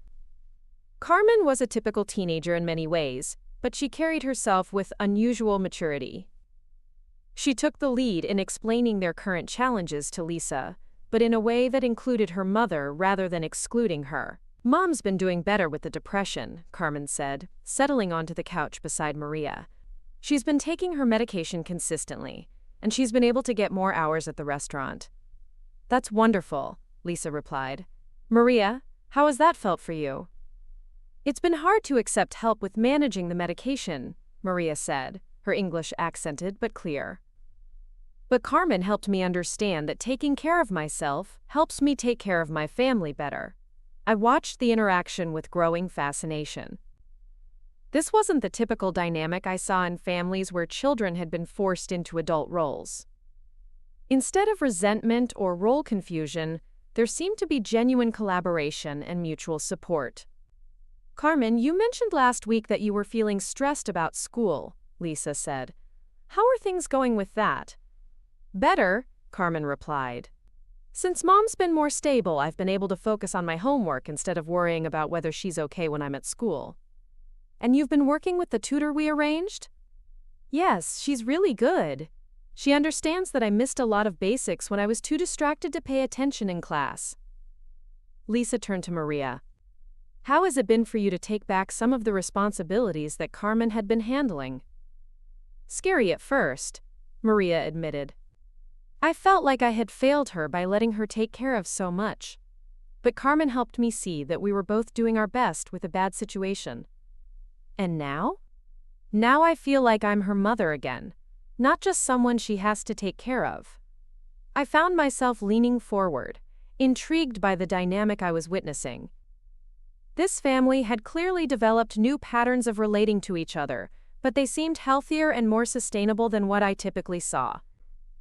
Carmen was a typical teenager in many ways, but she carried herself with unusual maturity. She took the lead in explaining their current challenges to Lisa, but in a way that included her mother rather than excluding her. "Mom's been doing better with the depression," Carmen said, settling onto the couch beside Maria. "She's been taking her medication consistently, and she's been able to get more hours at the restaurant." "That's wonderful," Lisa replied. "Maria, how has that felt for you?" "It's been hard to accept help with managing the medication," Maria said, her English accented but clear. "But Carmen helped me understand that taking care of myself helps me take care of my family better." I watched the interaction with growing fascination. This wasn't the typical dynamic I saw in families where children had been forced into adult roles. Instead of resentment or role confusion, there seemed to be genuine collaboration and mutual support. "Carmen, you mentioned last week that you were feeling stressed about school," Lisa said. "How are things going with that?" "Better," Carmen replied. "Since Mom's been more stable, I've been able to focus on my homework instead of worrying about whether she's okay when I'm at school." "And you've been working with the tutor we arranged?" "Yes, she's really good. She understands that I missed a lot of basics when I was too distracted to pay attention in class." Lisa turned to Maria. "How has it been for you to take back some of the responsibilities that Carmen had been handling?" "Scary at first," Maria admitted. "I felt like I had failed her by letting her take care of so much. But Carmen helped me see that we were both doing our best with a bad situation." "And now?" "Now I feel like I'm her mother again, not just someone she has to take care of." I found myself leaning forward, intrigued by the dynamic I was witnessing. This family had clearly developed new patterns of relating to each other, but they seemed healthier and more sustainable than what I typically saw.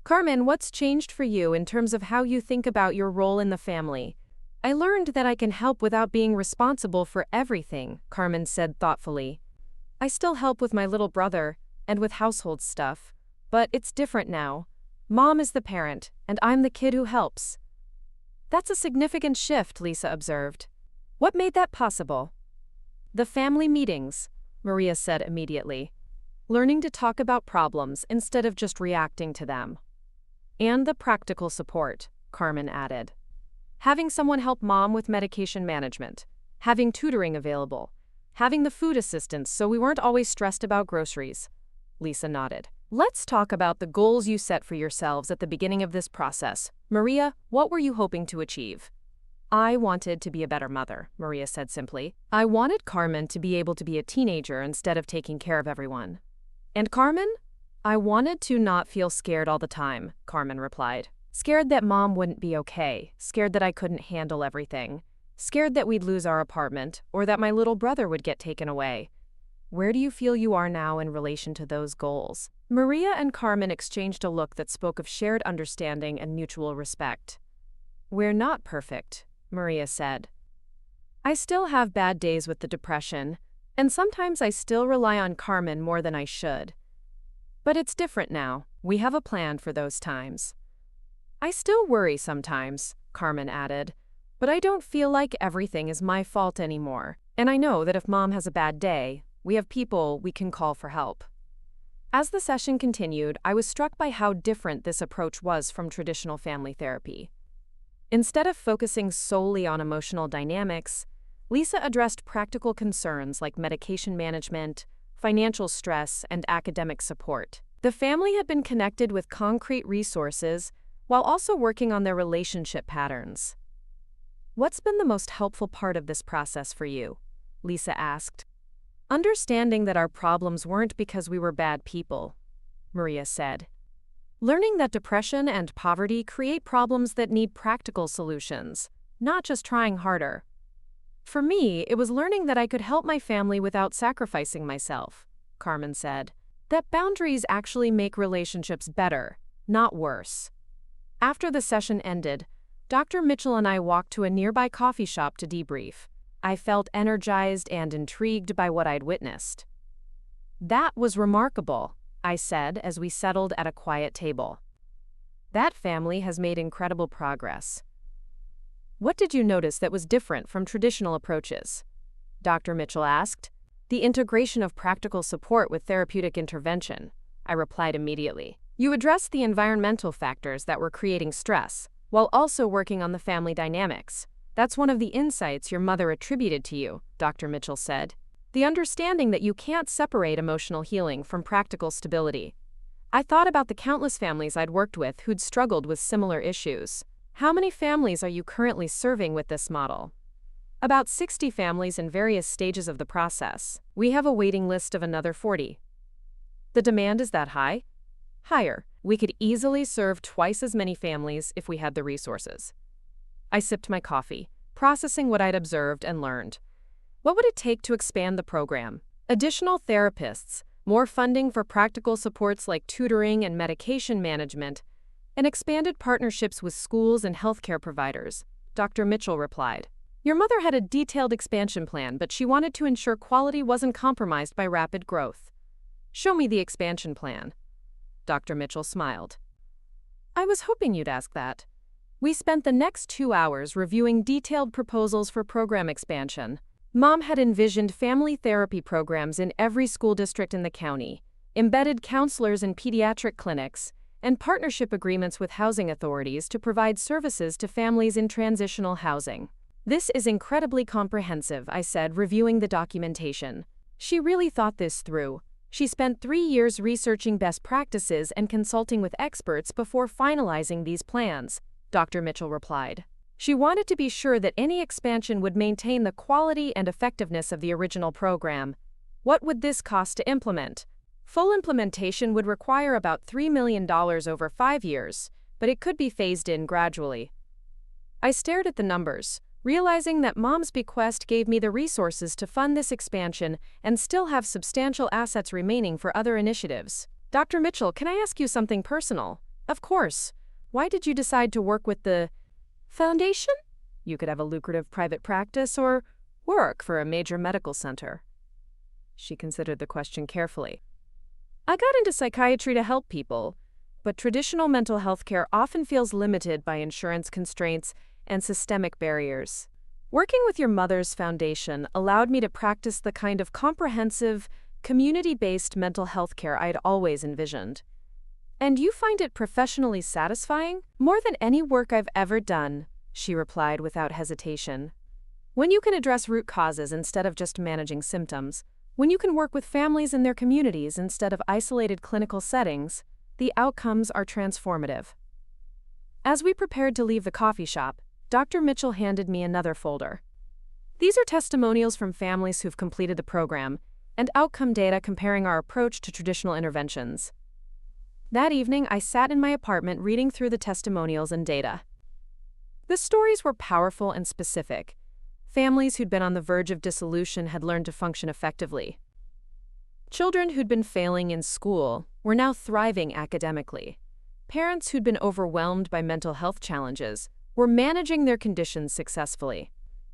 "Carmen, what's changed for you in terms of how you think about your role in the family?" "I learned that I can help without being responsible for everything," Carmen said thoughtfully. "I still help with my little brother and with household stuff, but it's different now. Mom is the parent, and I'm the kid who helps." "That's a significant shift," Lisa observed. "What made that possible?" "The family meetings," Maria said immediately. "Learning to talk about problems instead of just reacting to them." "And the practical support," Carmen added. "Having someone help Mom with medication management, having tutoring available, having the food assistance so we weren't always stressed about groceries." Lisa nodded. "Let's talk about the goals you set for yourselves at the beginning of this process. Maria, what were you hoping to achieve?" "I wanted to be a better mother," Maria said simply. "I wanted Carmen to be able to be a teenager instead of taking care of everyone." "And Carmen?" "I wanted to not feel scared all the time," Carmen replied. "Scared that Mom wouldn't be okay, scared that I couldn't handle everything, scared that we'd lose our apartment, or that my little brother would get taken away." "Where do you feel you are now in relation to those goals?" Maria and Carmen exchanged a look that spoke of shared understanding and mutual respect. "We're not perfect," Maria said. "I still have bad days with the depression, and sometimes I still rely on Carmen more than I should. But it's different now. We have a plan for those times." "I still worry sometimes," Carmen added, "but I don't feel like everything is my fault anymore. And I know that if Mom has a bad day, we have people we can call for help." As the session continued, I was struck by how different this approach was from traditional family therapy. Instead of focusing solely on emotional dynamics, Lisa addressed practical concerns like medication management, financial stress, and academic support. The family had been connected with concrete resources while also working on their relationship patterns. "What's been the most helpful part of this process for you?" Lisa asked. "Understanding that our problems weren't because we were bad people," Maria said. "Learning that depression and poverty create problems that need practical solutions, not just trying harder. For me, it was learning that I could help my family without sacrificing myself," Carmen said. "That boundaries actually make relationships better, not worse." After the session ended, Dr. Mitchell and I walked to a nearby coffee shop to debrief. I felt energized and intrigued by what I'd witnessed. "That was remarkable," I said as we settled at a quiet table. That family has made incredible progress. What did you notice that was different from traditional approaches? Dr. Mitchell asked. The integration of practical support with therapeutic intervention, I replied immediately. You addressed the environmental factors that were creating stress, while also working on the family dynamics. That's one of the insights your mother attributed to you, Dr. Mitchell said. The understanding that you can't separate emotional healing from practical stability. I thought about the countless families I'd worked with who'd struggled with similar issues. How many families are you currently serving with this model? About 60 families in various stages of the process. We have a waiting list of another 40. The demand is that high? Higher. We could easily serve twice as many families if we had the resources. I sipped my coffee, processing what I'd observed and learned. What would it take to expand the program? Additional therapists, more funding for practical supports like tutoring and medication management, and expanded partnerships with schools and healthcare providers, Dr. Mitchell replied. Your mother had a detailed expansion plan, but she wanted to ensure quality wasn't compromised by rapid growth. Show me the expansion plan. Dr. Mitchell smiled. I was hoping you'd ask that. We spent the next 2 hours reviewing detailed proposals for program expansion. Mom had envisioned family therapy programs in every school district in the county, embedded counselors in pediatric clinics, and partnership agreements with housing authorities to provide services to families in transitional housing. This is incredibly comprehensive, I said, reviewing the documentation. She really thought this through. She spent 3 years researching best practices and consulting with experts before finalizing these plans, Dr. Mitchell replied. She wanted to be sure that any expansion would maintain the quality and effectiveness of the original program. What would this cost to implement? Full implementation would require about $3 million over 5 years, but it could be phased in gradually. I stared at the numbers, realizing that Mom's bequest gave me the resources to fund this expansion and still have substantial assets remaining for other initiatives. Dr. Mitchell, can I ask you something personal? Of course. Why did you decide to work with the foundation? You could have a lucrative private practice or work for a major medical center. She considered the question carefully. I got into psychiatry to help people, but traditional mental health care often feels limited by insurance constraints and systemic barriers. Working with your mother's foundation allowed me to practice the kind of comprehensive, community-based mental health care I'd always envisioned. And you find it professionally satisfying? More than any work I've ever done, she replied without hesitation. When you can address root causes instead of just managing symptoms, when you can work with families in their communities instead of isolated clinical settings, the outcomes are transformative. As we prepared to leave the coffee shop, Dr. Mitchell handed me another folder. These are testimonials from families who've completed the program and outcome data comparing our approach to traditional interventions. That evening, I sat in my apartment reading through the testimonials and data. The stories were powerful and specific. Families who'd been on the verge of dissolution had learned to function effectively. Children who'd been failing in school were now thriving academically. Parents who'd been overwhelmed by mental health challenges were managing their conditions successfully.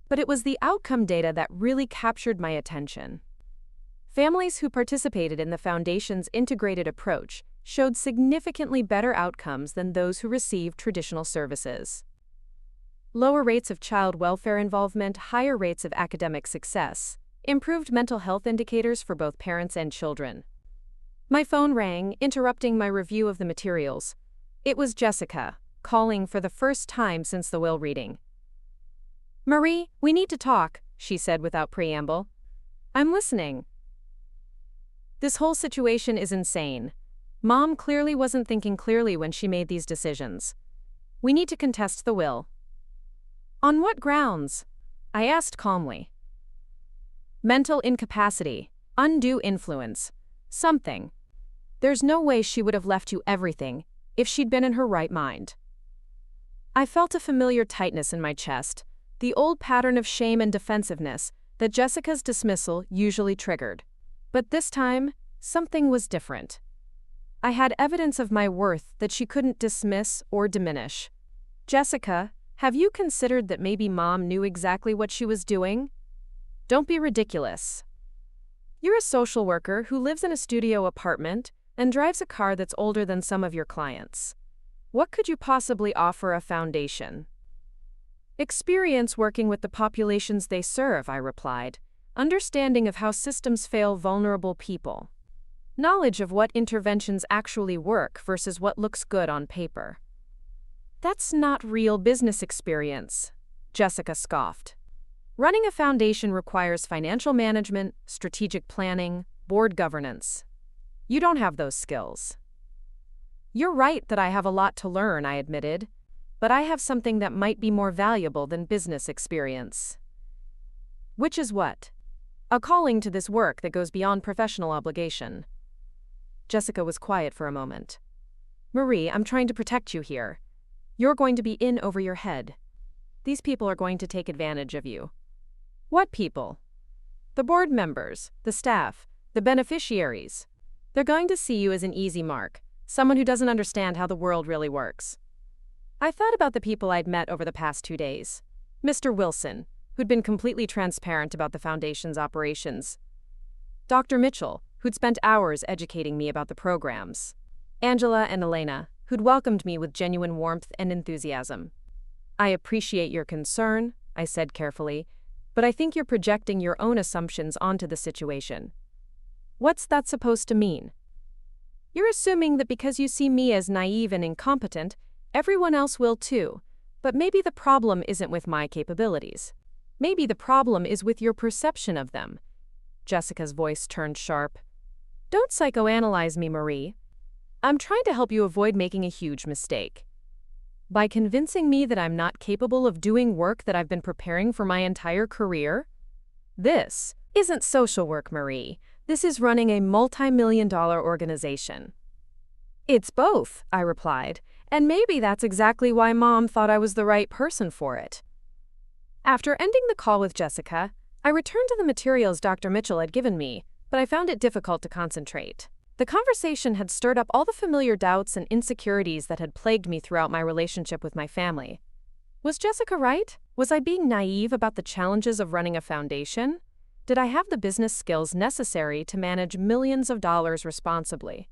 But it was the outcome data that really captured my attention. Families who participated in the Foundation's integrated approach showed significantly better outcomes than those who received traditional services. Lower rates of child welfare involvement, higher rates of academic success, improved mental health indicators for both parents and children. My phone rang, interrupting my review of the materials. It was Jessica, calling for the first time since the will reading. Marie, we need to talk, she said without preamble. I'm listening. This whole situation is insane. Mom clearly wasn't thinking clearly when she made these decisions. We need to contest the will. On what grounds? I asked calmly. Mental incapacity, undue influence, something. There's no way she would have left you everything if she'd been in her right mind. I felt a familiar tightness in my chest, the old pattern of shame and defensiveness that Jessica's dismissal usually triggered. But this time, something was different. I had evidence of my worth that she couldn't dismiss or diminish. Jessica, have you considered that maybe Mom knew exactly what she was doing? Don't be ridiculous. You're a social worker who lives in a studio apartment and drives a car that's older than some of your clients. What could you possibly offer a foundation? Experience working with the populations they serve, I replied. Understanding of how systems fail vulnerable people. Knowledge of what interventions actually work versus what looks good on paper. That's not real business experience, Jessica scoffed. Running a foundation requires financial management, strategic planning, board governance. You don't have those skills. You're right that I have a lot to learn, I admitted, but I have something that might be more valuable than business experience. Which is what? A calling to this work that goes beyond professional obligation. Jessica was quiet for a moment. Marie, I'm trying to protect you here. You're going to be in over your head. These people are going to take advantage of you. What people? The board members, the staff, the beneficiaries. They're going to see you as an easy mark, someone who doesn't understand how the world really works. I thought about the people I'd met over the past 2 days. Mr. Wilson, who'd been completely transparent about the foundation's operations. Dr. Mitchell, who'd spent hours educating me about the programs. Angela and Elena, who'd welcomed me with genuine warmth and enthusiasm. I appreciate your concern, I said carefully, but I think you're projecting your own assumptions onto the situation. What's that supposed to mean? You're assuming that because you see me as naive and incompetent, everyone else will too, but maybe the problem isn't with my capabilities. Maybe the problem is with your perception of them. Jessica's voice turned sharp. Don't psychoanalyze me, Marie. I'm trying to help you avoid making a huge mistake. By convincing me that I'm not capable of doing work that I've been preparing for my entire career? This isn't social work, Marie. This is running a multi-million-dollar organization. It's both, I replied, and maybe that's exactly why Mom thought I was the right person for it. After ending the call with Jessica, I returned to the materials Dr. Mitchell had given me, but I found it difficult to concentrate. The conversation had stirred up all the familiar doubts and insecurities that had plagued me throughout my relationship with my family. Was Jessica right? Was I being naive about the challenges of running a foundation? Did I have the business skills necessary to manage millions of dollars responsibly?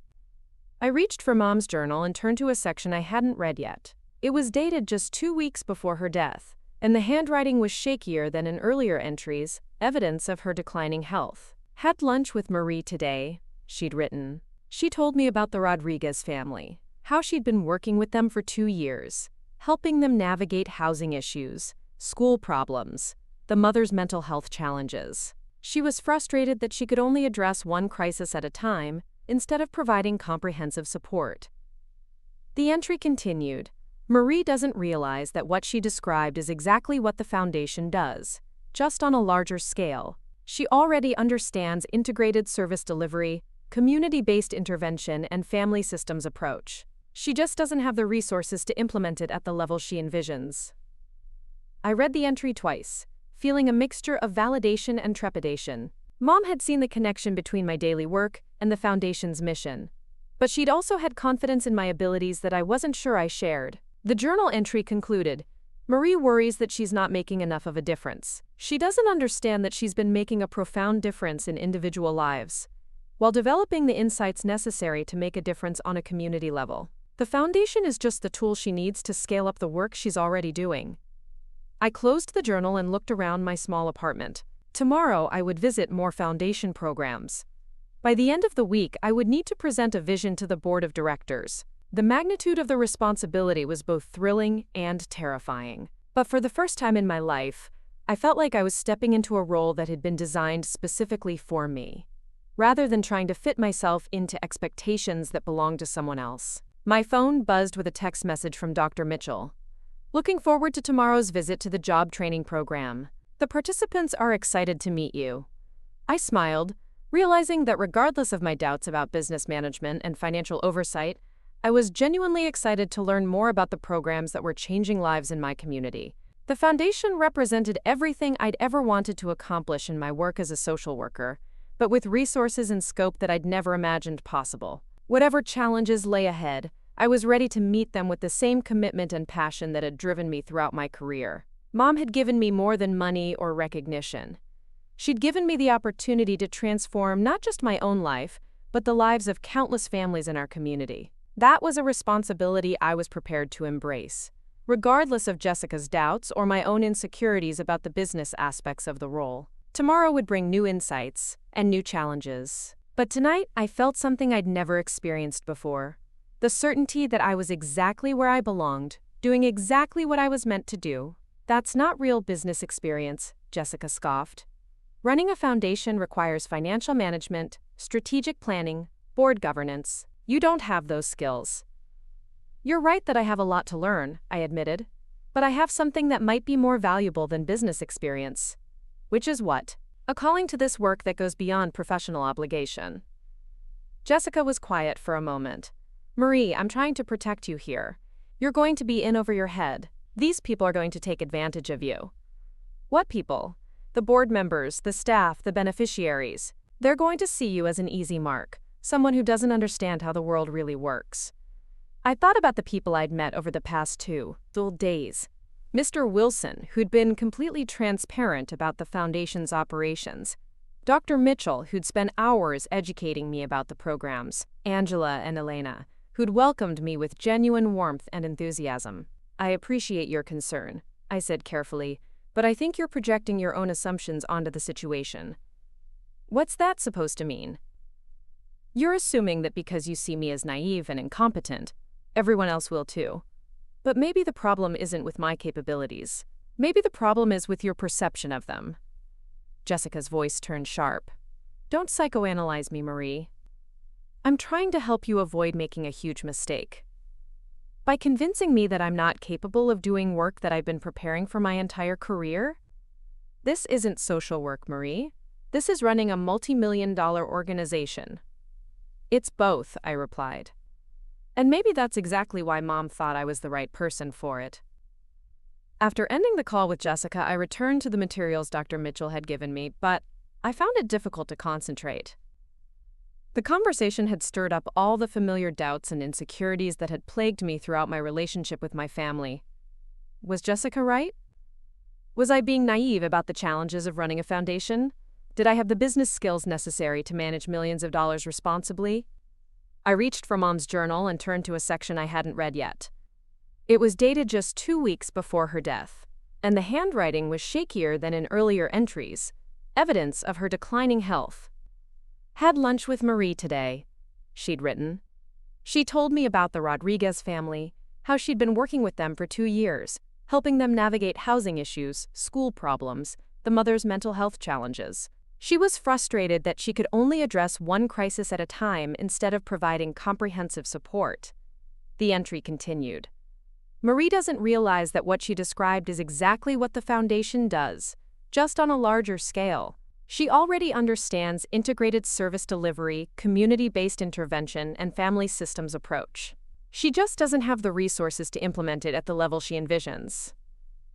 I reached for Mom's journal and turned to a section I hadn't read yet. It was dated just 2 weeks before her death, and the handwriting was shakier than in earlier entries, evidence of her declining health. Had lunch with Marie today, she'd written. She told me about the Rodriguez family, how she'd been working with them for 2 years, helping them navigate housing issues, school problems, the mother's mental health challenges. She was frustrated that she could only address one crisis at a time instead of providing comprehensive support. The entry continued. Marie doesn't realize that what she described is exactly what the foundation does, just on a larger scale. She already understands integrated service delivery, community-based intervention, and family systems approach. She just doesn't have the resources to implement it at the level she envisions. I read the entry twice, feeling a mixture of validation and trepidation. Mom had seen the connection between my daily work and the foundation's mission, but she'd also had confidence in my abilities that I wasn't sure I shared. The journal entry concluded, Marie worries that she's not making enough of a difference. She doesn't understand that she's been making a profound difference in individual lives, while developing the insights necessary to make a difference on a community level. The foundation is just the tool she needs to scale up the work she's already doing. I closed the journal and looked around my small apartment. Tomorrow I would visit more foundation programs. By the end of the week, I would need to present a vision to the board of directors. The magnitude of the responsibility was both thrilling and terrifying. But for the first time in my life, I felt like I was stepping into a role that had been designed specifically for me, rather than trying to fit myself into expectations that belonged to someone else. My phone buzzed with a text message from Dr. Mitchell. Looking forward to tomorrow's visit to the job training program. The participants are excited to meet you. I smiled, realizing that regardless of my doubts about business management and financial oversight, I was genuinely excited to learn more about the programs that were changing lives in my community. The foundation represented everything I'd ever wanted to accomplish in my work as a social worker, but with resources and scope that I'd never imagined possible. Whatever challenges lay ahead, I was ready to meet them with the same commitment and passion that had driven me throughout my career. Mom had given me more than money or recognition. She'd given me the opportunity to transform not just my own life, but the lives of countless families in our community. That was a responsibility I was prepared to embrace, regardless of Jessica's doubts or my own insecurities about the business aspects of the role. Tomorrow would bring new insights and new challenges. But tonight, I felt something I'd never experienced before. The certainty that I was exactly where I belonged, doing exactly what I was meant to do. That's not real business experience, Jessica scoffed. Running a foundation requires financial management, strategic planning, board governance. You don't have those skills. You're right that I have a lot to learn, I admitted. But I have something that might be more valuable than business experience. Which is what? A calling to this work that goes beyond professional obligation. Jessica was quiet for a moment. Marie, I'm trying to protect you here. You're going to be in over your head. These people are going to take advantage of you. What people? The board members, the staff, the beneficiaries. They're going to see you as an easy mark, someone who doesn't understand how the world really works. I thought about the people I'd met over the past 2 full days. Mr. Wilson, who'd been completely transparent about the foundation's operations. Dr. Mitchell, who'd spent hours educating me about the programs. Angela and Elena, who'd welcomed me with genuine warmth and enthusiasm. I appreciate your concern, I said carefully, but I think you're projecting your own assumptions onto the situation. What's that supposed to mean? You're assuming that because you see me as naive and incompetent, everyone else will too. But maybe the problem isn't with my capabilities. Maybe the problem is with your perception of them. Jessica's voice turned sharp. Don't psychoanalyze me, Marie. I'm trying to help you avoid making a huge mistake. By convincing me that I'm not capable of doing work that I've been preparing for my entire career? This isn't social work, Marie. This is running a multi-million-dollar organization. It's both, I replied. And maybe that's exactly why Mom thought I was the right person for it. After ending the call with Jessica, I returned to the materials Dr. Mitchell had given me, but I found it difficult to concentrate. The conversation had stirred up all the familiar doubts and insecurities that had plagued me throughout my relationship with my family. Was Jessica right? Was I being naive about the challenges of running a foundation? Did I have the business skills necessary to manage millions of dollars responsibly? I reached for Mom's journal and turned to a section I hadn't read yet. It was dated just 2 weeks before her death, and the handwriting was shakier than in earlier entries, evidence of her declining health. Had lunch with Marie today, she'd written. She told me about the Rodriguez family, how she'd been working with them for 2 years, helping them navigate housing issues, school problems, the mother's mental health challenges. She was frustrated that she could only address one crisis at a time instead of providing comprehensive support. The entry continued. Marie doesn't realize that what she described is exactly what the foundation does, just on a larger scale. She already understands integrated service delivery, community-based intervention, and family systems approach. She just doesn't have the resources to implement it at the level she envisions.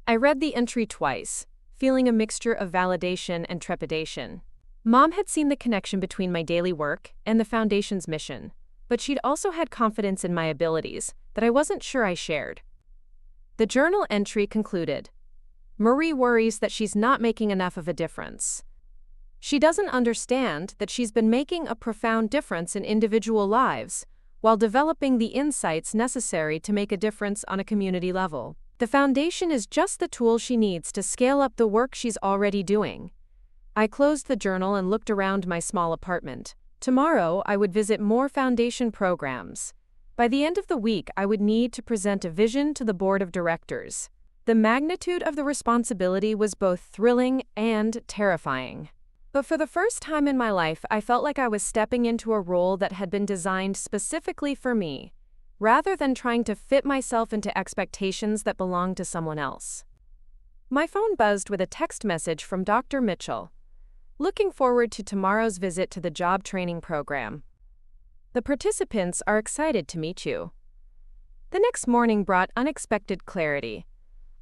I read the entry twice, feeling a mixture of validation and trepidation. Mom had seen the connection between my daily work and the foundation's mission, but she'd also had confidence in my abilities that I wasn't sure I shared. The journal entry concluded, Marie worries that she's not making enough of a difference. She doesn't understand that she's been making a profound difference in individual lives while developing the insights necessary to make a difference on a community level. The foundation is just the tool she needs to scale up the work she's already doing. I closed the journal and looked around my small apartment. Tomorrow, I would visit more foundation programs. By the end of the week, I would need to present a vision to the board of directors. The magnitude of the responsibility was both thrilling and terrifying. But for the first time in my life, I felt like I was stepping into a role that had been designed specifically for me, rather than trying to fit myself into expectations that belonged to someone else. My phone buzzed with a text message from Dr. Mitchell. Looking forward to tomorrow's visit to the job training program. The participants are excited to meet you. The next morning brought unexpected clarity.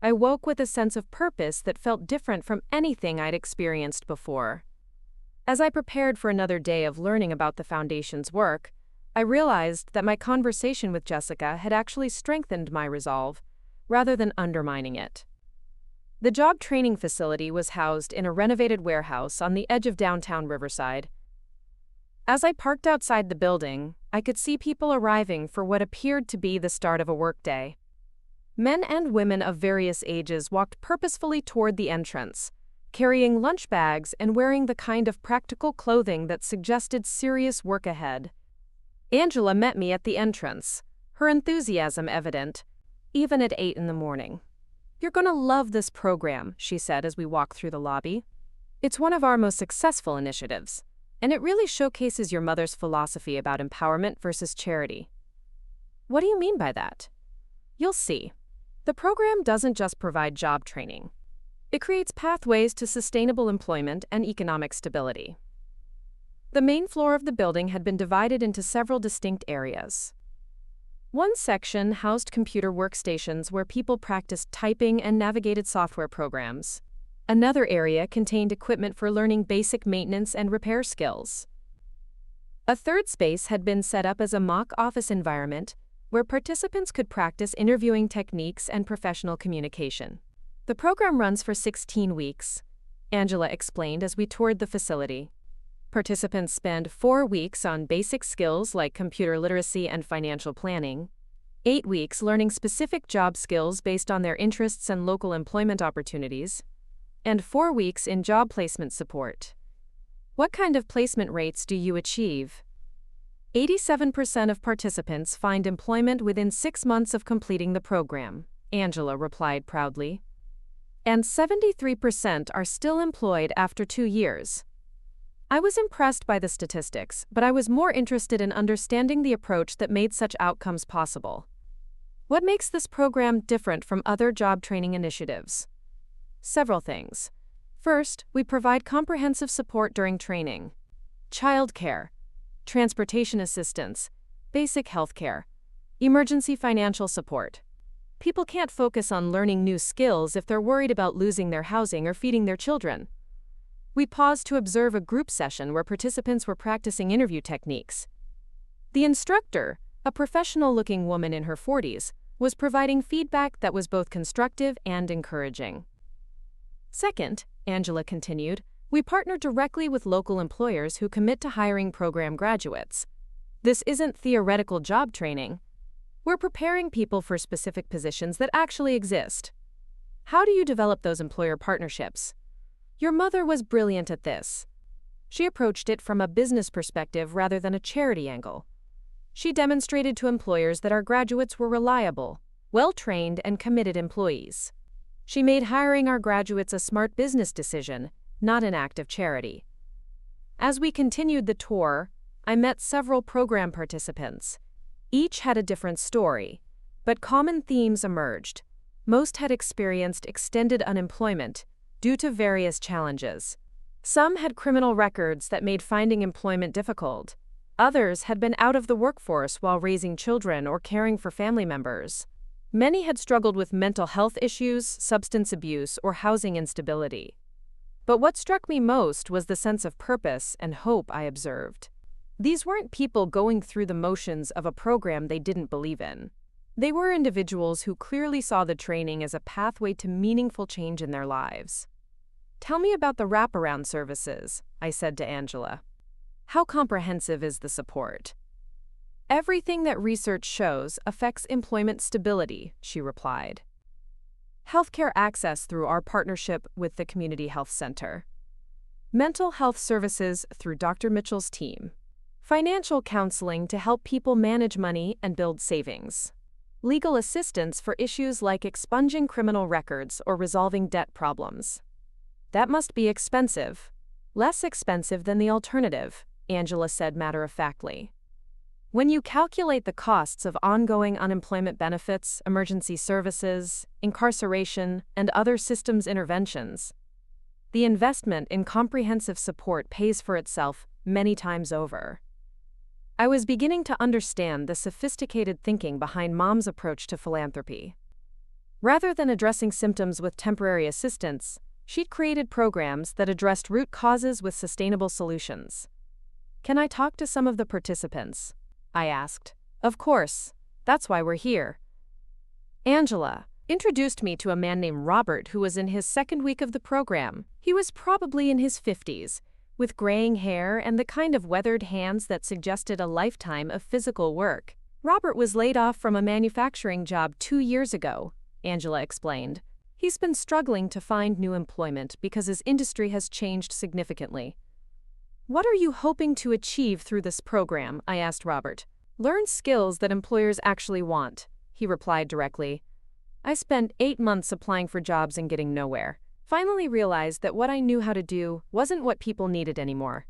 I woke with a sense of purpose that felt different from anything I'd experienced before. As I prepared for another day of learning about the foundation's work, I realized that my conversation with Jessica had actually strengthened my resolve, rather than undermining it. The job training facility was housed in a renovated warehouse on the edge of downtown Riverside. As I parked outside the building, I could see people arriving for what appeared to be the start of a workday. Men and women of various ages walked purposefully toward the entrance, carrying lunch bags and wearing the kind of practical clothing that suggested serious work ahead. Angela met me at the entrance, her enthusiasm evident, even at 8 in the morning. "You're gonna love this program," she said as we walked through the lobby. "It's one of our most successful initiatives, and it really showcases your mother's philosophy about empowerment versus charity." "What do you mean by that?" "You'll see. The program doesn't just provide job training. It creates pathways to sustainable employment and economic stability." The main floor of the building had been divided into several distinct areas. One section housed computer workstations where people practiced typing and navigated software programs. Another area contained equipment for learning basic maintenance and repair skills. A third space had been set up as a mock office environment where participants could practice interviewing techniques and professional communication. "The program runs for 16 weeks, Angela explained as we toured the facility. Participants spend 4 weeks on basic skills like computer literacy and financial planning, 8 weeks learning specific job skills based on their interests and local employment opportunities, and 4 weeks in job placement support." "What kind of placement rates do you achieve?" 87% of participants find employment within 6 months of completing the program, Angela replied proudly. "And 73% are still employed after 2 years. I was impressed by the statistics, but I was more interested in understanding the approach that made such outcomes possible. What makes this program different from other job training initiatives? Several things. First, we provide comprehensive support during training. Childcare, transportation assistance, basic health care, emergency financial support. People can't focus on learning new skills if they're worried about losing their housing or feeding their children. We paused to observe a group session where participants were practicing interview techniques. The instructor, a professional-looking woman in her 40s, was providing feedback that was both constructive and encouraging. Second, Angela continued, we partner directly with local employers who commit to hiring program graduates. This isn't theoretical job training. We're preparing people for specific positions that actually exist. How do you develop those employer partnerships? Your mother was brilliant at this. She approached it from a business perspective rather than a charity angle. She demonstrated to employers that our graduates were reliable, well-trained, and committed employees. She made hiring our graduates a smart business decision, not an act of charity. As we continued the tour, I met several program participants. Each had a different story, but common themes emerged. Most had experienced extended unemployment due to various challenges. Some had criminal records that made finding employment difficult. Others had been out of the workforce while raising children or caring for family members. Many had struggled with mental health issues, substance abuse, or housing instability. But what struck me most was the sense of purpose and hope I observed. These weren't people going through the motions of a program they didn't believe in. They were individuals who clearly saw the training as a pathway to meaningful change in their lives. "Tell me about the wraparound services," I said to Angela. "How comprehensive is the support?" "Everything that research shows affects employment stability," she replied. Healthcare access through our partnership with the Community Health Center. Mental health services through Dr. Mitchell's team. Financial counseling to help people manage money and build savings. Legal assistance for issues like expunging criminal records or resolving debt problems. "That must be expensive." "Less expensive than the alternative," Angela said matter-of-factly. "When you calculate the costs of ongoing unemployment benefits, emergency services, incarceration, and other systems interventions, the investment in comprehensive support pays for itself many times over." I was beginning to understand the sophisticated thinking behind Mom's approach to philanthropy. Rather than addressing symptoms with temporary assistance, she'd created programs that addressed root causes with sustainable solutions. "Can I talk to some of the participants?" I asked. "Of course. That's why we're here." Angela introduced me to a man named Robert who was in his second week of the program. He was probably in his 50s, with graying hair and the kind of weathered hands that suggested a lifetime of physical work. Robert was laid off from a manufacturing job 2 years ago, Angela explained. He's been struggling to find new employment because his industry has changed significantly. What are you hoping to achieve through this program? I asked Robert. Learn skills that employers actually want, he replied directly. I spent 8 months applying for jobs and getting nowhere. Finally realized that what I knew how to do wasn't what people needed anymore.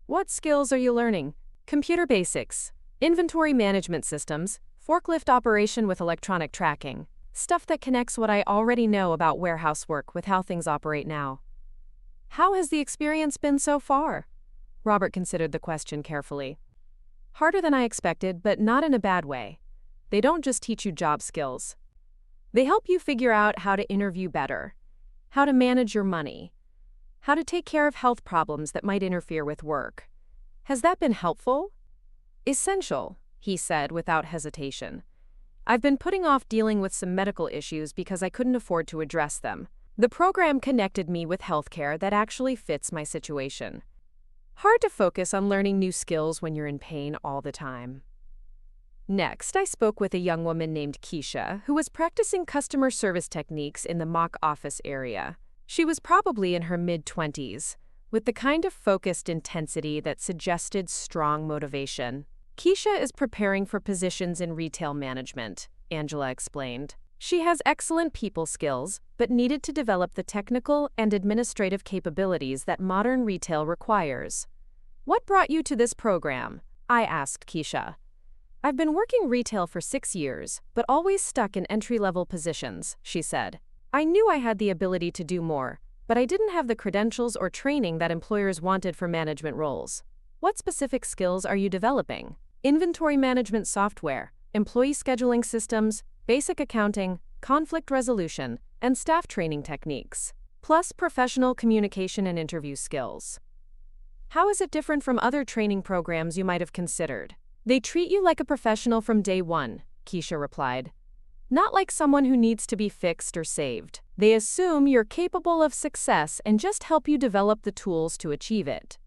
What skills are you learning? Computer basics, inventory management systems, forklift operation with electronic tracking. Stuff that connects what I already know about warehouse work with how things operate now. How has the experience been so far? Robert considered the question carefully. Harder than I expected, but not in a bad way. They don't just teach you job skills. They help you figure out how to interview better, how to manage your money, how to take care of health problems that might interfere with work. Has that been helpful? Essential, he said without hesitation. I've been putting off dealing with some medical issues because I couldn't afford to address them. The program connected me with healthcare that actually fits my situation. Hard to focus on learning new skills when you're in pain all the time. Next, I spoke with a young woman named Keisha, who was practicing customer service techniques in the mock office area. She was probably in her mid-20s, with the kind of focused intensity that suggested strong motivation. Keisha is preparing for positions in retail management, Angela explained. She has excellent people skills, but needed to develop the technical and administrative capabilities that modern retail requires. What brought you to this program? I asked Keisha. I've been working retail for 6 years, but always stuck in entry-level positions, she said. I knew I had the ability to do more, but I didn't have the credentials or training that employers wanted for management roles. What specific skills are you developing? Inventory management software, employee scheduling systems, basic accounting, conflict resolution, and staff training techniques, plus professional communication and interview skills. How is it different from other training programs you might have considered? They treat you like a professional from day one, Keisha replied. Not like someone who needs to be fixed or saved. They assume you're capable of success and just help you develop the tools to achieve it.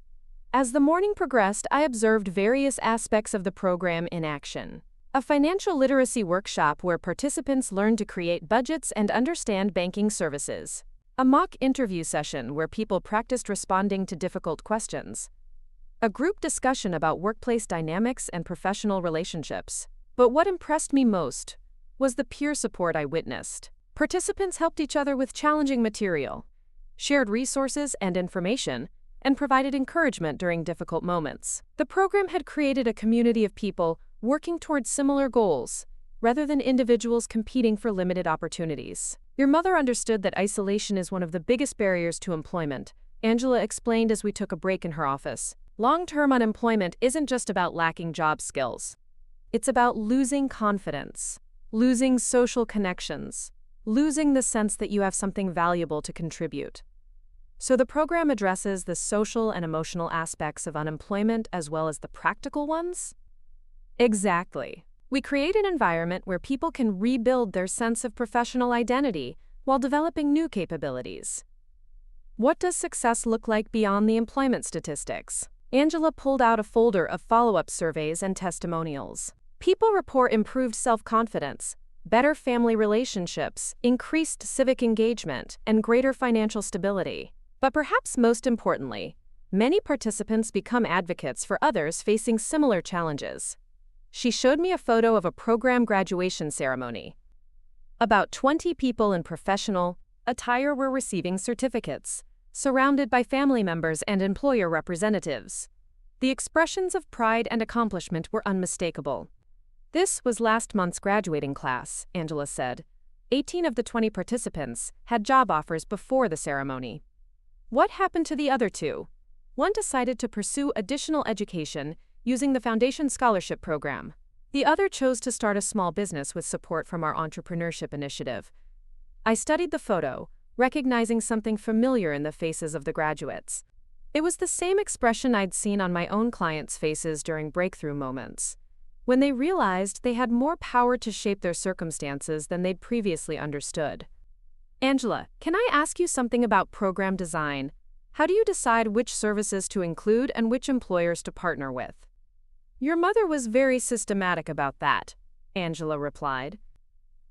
As the morning progressed, I observed various aspects of the program in action. A financial literacy workshop where participants learned to create budgets and understand banking services. A mock interview session where people practiced responding to difficult questions. A group discussion about workplace dynamics and professional relationships. But what impressed me most was the peer support I witnessed. Participants helped each other with challenging material, shared resources and information, and provided encouragement during difficult moments. The program had created a community of people working towards similar goals, rather than individuals competing for limited opportunities. Your mother understood that isolation is one of the biggest barriers to employment, Angela explained as we took a break in her office. Long-term unemployment isn't just about lacking job skills. It's about losing confidence, losing social connections, losing the sense that you have something valuable to contribute. So the program addresses the social and emotional aspects of unemployment as well as the practical ones? Exactly. We create an environment where people can rebuild their sense of professional identity while developing new capabilities. What does success look like beyond the employment statistics? Angela pulled out a folder of follow-up surveys and testimonials. People report improved self-confidence, better family relationships, increased civic engagement, and greater financial stability. But perhaps most importantly, many participants become advocates for others facing similar challenges. She showed me a photo of a program graduation ceremony. About 20 people in professional attire were receiving certificates, surrounded by family members and employer representatives. The expressions of pride and accomplishment were unmistakable. This was last month's graduating class, Angela said. 18 of the 20 participants had job offers before the ceremony. What happened to the other 2? One decided to pursue additional education using the Foundation Scholarship Program. The other chose to start a small business with support from our entrepreneurship initiative. I studied the photo, recognizing something familiar in the faces of the graduates. It was the same expression I'd seen on my own clients' faces during breakthrough moments, when they realized they had more power to shape their circumstances than they'd previously understood. Angela, can I ask you something about program design? How do you decide which services to include and which employers to partner with? Your mother was very systematic about that, Angela replied.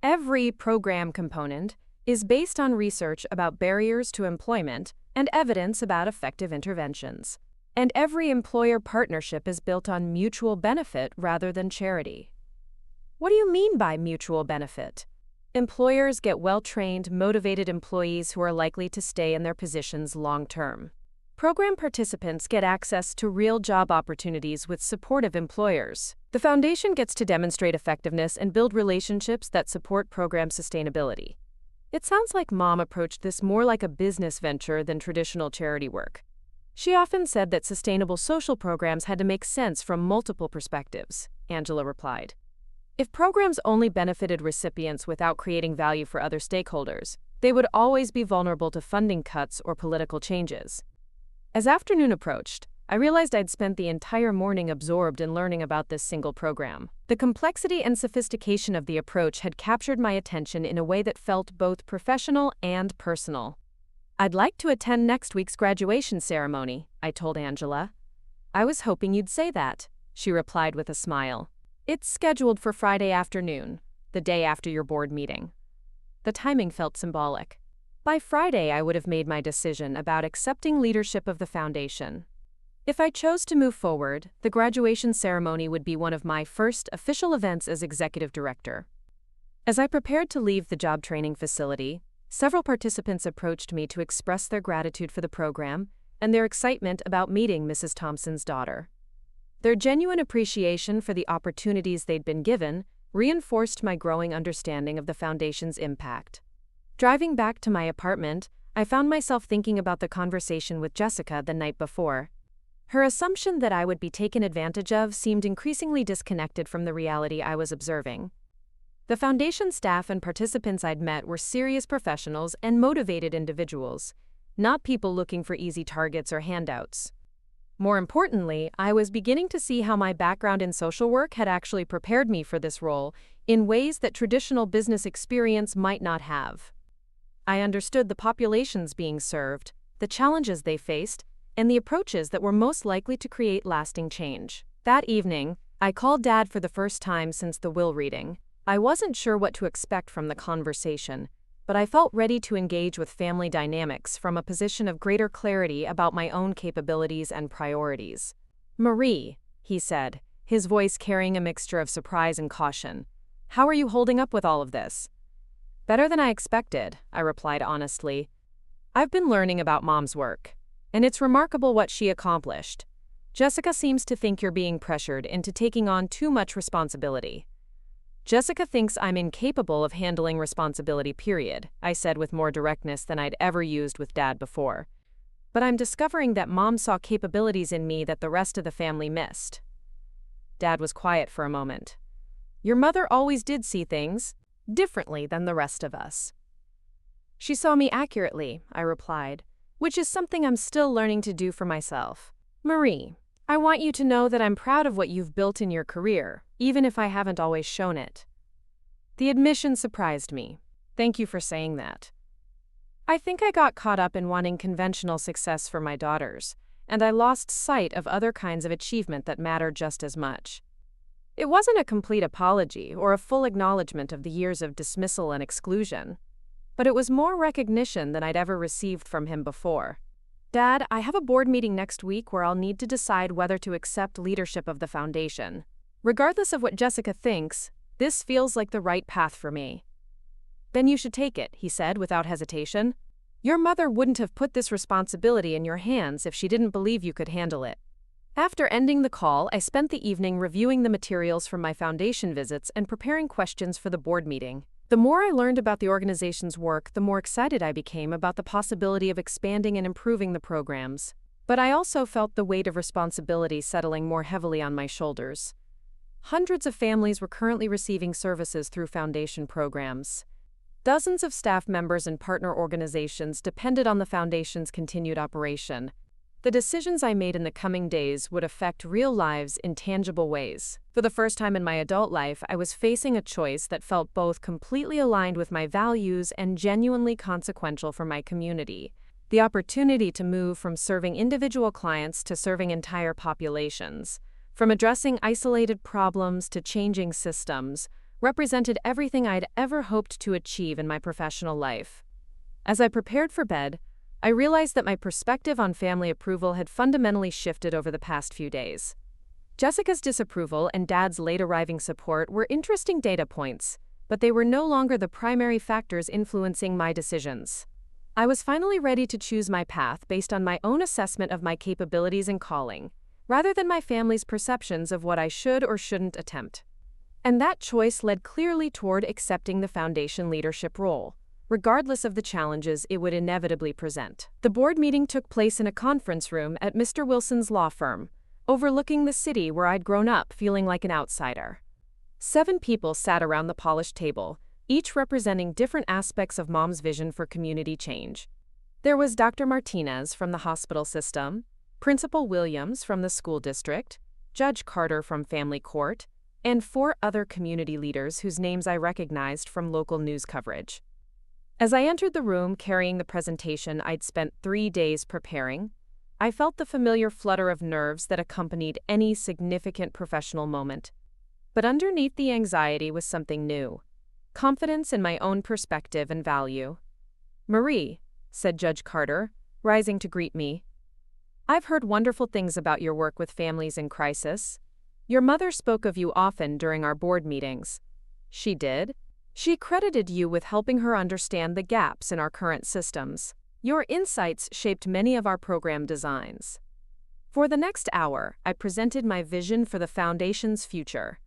Every program component is based on research about barriers to employment and evidence about effective interventions. And every employer partnership is built on mutual benefit rather than charity. What do you mean by mutual benefit? Employers get well-trained, motivated employees who are likely to stay in their positions long-term. Program participants get access to real job opportunities with supportive employers. The foundation gets to demonstrate effectiveness and build relationships that support program sustainability. It sounds like Mom approached this more like a business venture than traditional charity work. She often said that sustainable social programs had to make sense from multiple perspectives, Angela replied. If programs only benefited recipients without creating value for other stakeholders, they would always be vulnerable to funding cuts or political changes. As afternoon approached, I realized I'd spent the entire morning absorbed in learning about this single program. The complexity and sophistication of the approach had captured my attention in a way that felt both professional and personal. I'd like to attend next week's graduation ceremony, I told Angela. I was hoping you'd say that, she replied with a smile. It's scheduled for Friday afternoon, the day after your board meeting. The timing felt symbolic. By Friday, I would have made my decision about accepting leadership of the foundation. If I chose to move forward, the graduation ceremony would be one of my first official events as executive director. As I prepared to leave the job training facility, several participants approached me to express their gratitude for the program and their excitement about meeting Mrs. Thompson's daughter. Their genuine appreciation for the opportunities they'd been given reinforced my growing understanding of the foundation's impact. Driving back to my apartment, I found myself thinking about the conversation with Jessica the night before. Her assumption that I would be taken advantage of seemed increasingly disconnected from the reality I was observing. The foundation staff and participants I'd met were serious professionals and motivated individuals, not people looking for easy targets or handouts. More importantly, I was beginning to see how my background in social work had actually prepared me for this role in ways that traditional business experience might not have. I understood the populations being served, the challenges they faced, and the approaches that were most likely to create lasting change. That evening, I called Dad for the first time since the will reading. I wasn't sure what to expect from the conversation, but I felt ready to engage with family dynamics from a position of greater clarity about my own capabilities and priorities. "Marie," he said, his voice carrying a mixture of surprise and caution, "how are you holding up with all of this?" "Better than I expected," I replied honestly. "I've been learning about Mom's work, and it's remarkable what she accomplished. Jessica seems to think you're being pressured into taking on too much responsibility." "Jessica thinks I'm incapable of handling responsibility, period," I said with more directness than I'd ever used with Dad before. "But I'm discovering that Mom saw capabilities in me that the rest of the family missed." Dad was quiet for a moment. "Your mother always did see things differently than the rest of us." "She saw me accurately," I replied, "which is something I'm still learning to do for myself. Marie, I want you to know that I'm proud of what you've built in your career, even if I haven't always shown it." The admission surprised me. "Thank you for saying that." I think I got caught up in wanting conventional success for my daughters, and I lost sight of other kinds of achievement that matter just as much. It wasn't a complete apology or a full acknowledgement of the years of dismissal and exclusion, but it was more recognition than I'd ever received from him before. "Dad, I have a board meeting next week where I'll need to decide whether to accept leadership of the foundation. Regardless of what Jessica thinks, this feels like the right path for me." "Then you should take it," he said without hesitation. "Your mother wouldn't have put this responsibility in your hands if she didn't believe you could handle it." After ending the call, I spent the evening reviewing the materials from my foundation visits and preparing questions for the board meeting. The more I learned about the organization's work, the more excited I became about the possibility of expanding and improving the programs. But I also felt the weight of responsibility settling more heavily on my shoulders. Hundreds of families were currently receiving services through foundation programs. Dozens of staff members and partner organizations depended on the foundation's continued operation. The decisions I made in the coming days would affect real lives in tangible ways. For the first time in my adult life, I was facing a choice that felt both completely aligned with my values and genuinely consequential for my community. The opportunity to move from serving individual clients to serving entire populations, from addressing isolated problems to changing systems, represented everything I'd ever hoped to achieve in my professional life. As I prepared for bed, I realized that my perspective on family approval had fundamentally shifted over the past few days. Jessica's disapproval and Dad's late-arriving support were interesting data points, but they were no longer the primary factors influencing my decisions. I was finally ready to choose my path based on my own assessment of my capabilities and calling, rather than my family's perceptions of what I should or shouldn't attempt. And that choice led clearly toward accepting the foundation leadership role, regardless of the challenges it would inevitably present. The board meeting took place in a conference room at Mr. Wilson's law firm, overlooking the city where I'd grown up feeling like an outsider. 7 people sat around the polished table, each representing different aspects of Mom's vision for community change. There was Dr. Martinez from the hospital system, Principal Williams from the school district, Judge Carter from family court, and 4 other community leaders whose names I recognized from local news coverage. As I entered the room carrying the presentation I'd spent 3 days preparing, I felt the familiar flutter of nerves that accompanied any significant professional moment. But underneath the anxiety was something new: confidence in my own perspective and value. "Marie," said Judge Carter, rising to greet me, "I've heard wonderful things about your work with families in crisis. Your mother spoke of you often during our board meetings." "She did?" "She credited you with helping her understand the gaps in our current systems. Your insights shaped many of our program designs." For the next hour, I presented my vision for the Foundation's future.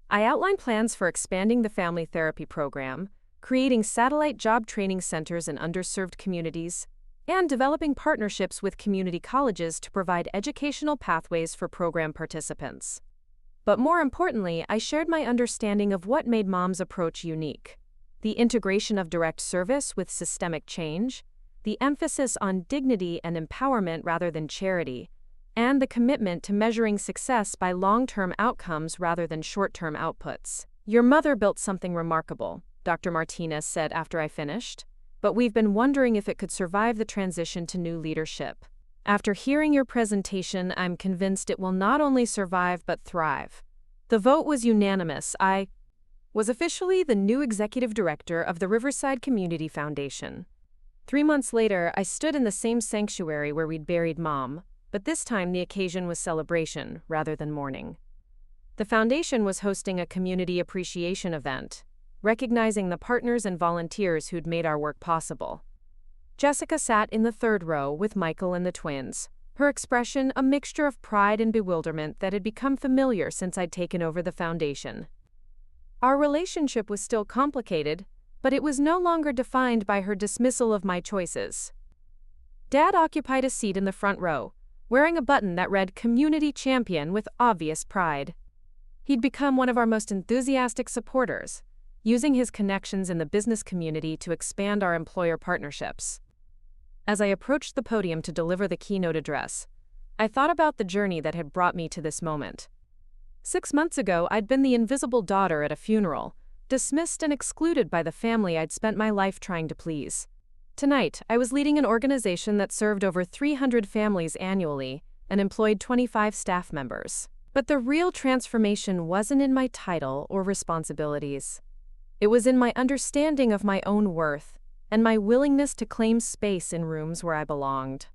I outlined plans for expanding the family therapy program, creating satellite job training centers in underserved communities, and developing partnerships with community colleges to provide educational pathways for program participants. But more importantly, I shared my understanding of what made Mom's approach unique: the integration of direct service with systemic change, the emphasis on dignity and empowerment rather than charity, and the commitment to measuring success by long-term outcomes rather than short-term outputs. "Your mother built something remarkable," Dr. Martinez said after I finished, "but we've been wondering if it could survive the transition to new leadership. After hearing your presentation, I'm convinced it will not only survive but thrive." The vote was unanimous. I was officially the new executive director of the Riverside Community Foundation. 3 months later, I stood in the same sanctuary where we'd buried Mom, but this time the occasion was celebration rather than mourning. The foundation was hosting a community appreciation event, recognizing the partners and volunteers who'd made our work possible. Jessica sat in the 3rd row with Michael and the twins, her expression a mixture of pride and bewilderment that had become familiar since I'd taken over the foundation. Our relationship was still complicated, but it was no longer defined by her dismissal of my choices. Dad occupied a seat in the front row, wearing a button that read "Community Champion" with obvious pride. He'd become one of our most enthusiastic supporters, using his connections in the business community to expand our employer partnerships. As I approached the podium to deliver the keynote address, I thought about the journey that had brought me to this moment. 6 months ago, I'd been the invisible daughter at a funeral, dismissed and excluded by the family I'd spent my life trying to please. Tonight, I was leading an organization that served over 300 families annually and employed 25 staff members. But the real transformation wasn't in my title or responsibilities. It was in my understanding of my own worth and my willingness to claim space in rooms where I belonged.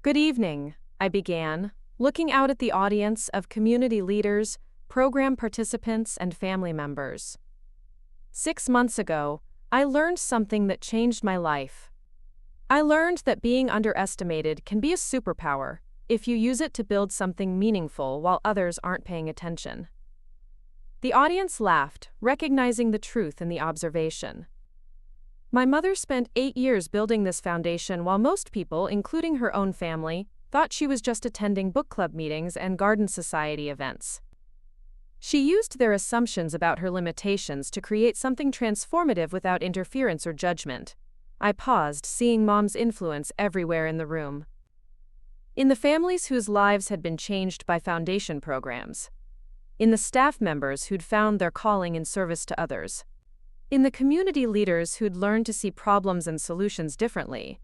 "Good evening," I began, looking out at the audience of community leaders, program participants, and family members. 6 months ago, I learned something that changed my life. I learned that being underestimated can be a superpower if you use it to build something meaningful while others aren't paying attention. The audience laughed, recognizing the truth in the observation. My mother spent 8 years building this foundation while most people, including her own family, thought she was just attending book club meetings and garden society events. She used their assumptions about her limitations to create something transformative without interference or judgment. I paused, seeing Mom's influence everywhere in the room. In the families whose lives had been changed by foundation programs. In the staff members who'd found their calling in service to others. In the community leaders who'd learned to see problems and solutions differently.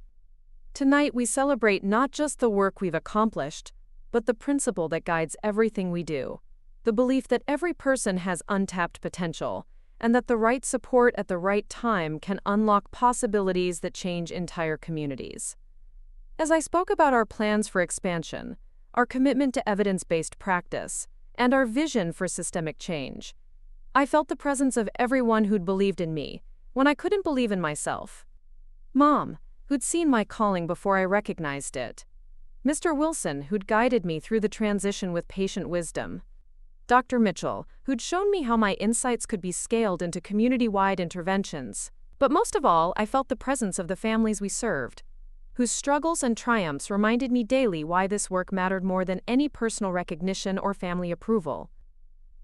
Tonight we celebrate not just the work we've accomplished, but the principle that guides everything we do. The belief that every person has untapped potential, and that the right support at the right time can unlock possibilities that change entire communities. As I spoke about our plans for expansion, our commitment to evidence-based practice, and our vision for systemic change, I felt the presence of everyone who'd believed in me when I couldn't believe in myself. Mom, who'd seen my calling before I recognized it. Mr. Wilson, who'd guided me through the transition with patient wisdom. Dr. Mitchell, who'd shown me how my insights could be scaled into community-wide interventions. But most of all, I felt the presence of the families we served, whose struggles and triumphs reminded me daily why this work mattered more than any personal recognition or family approval.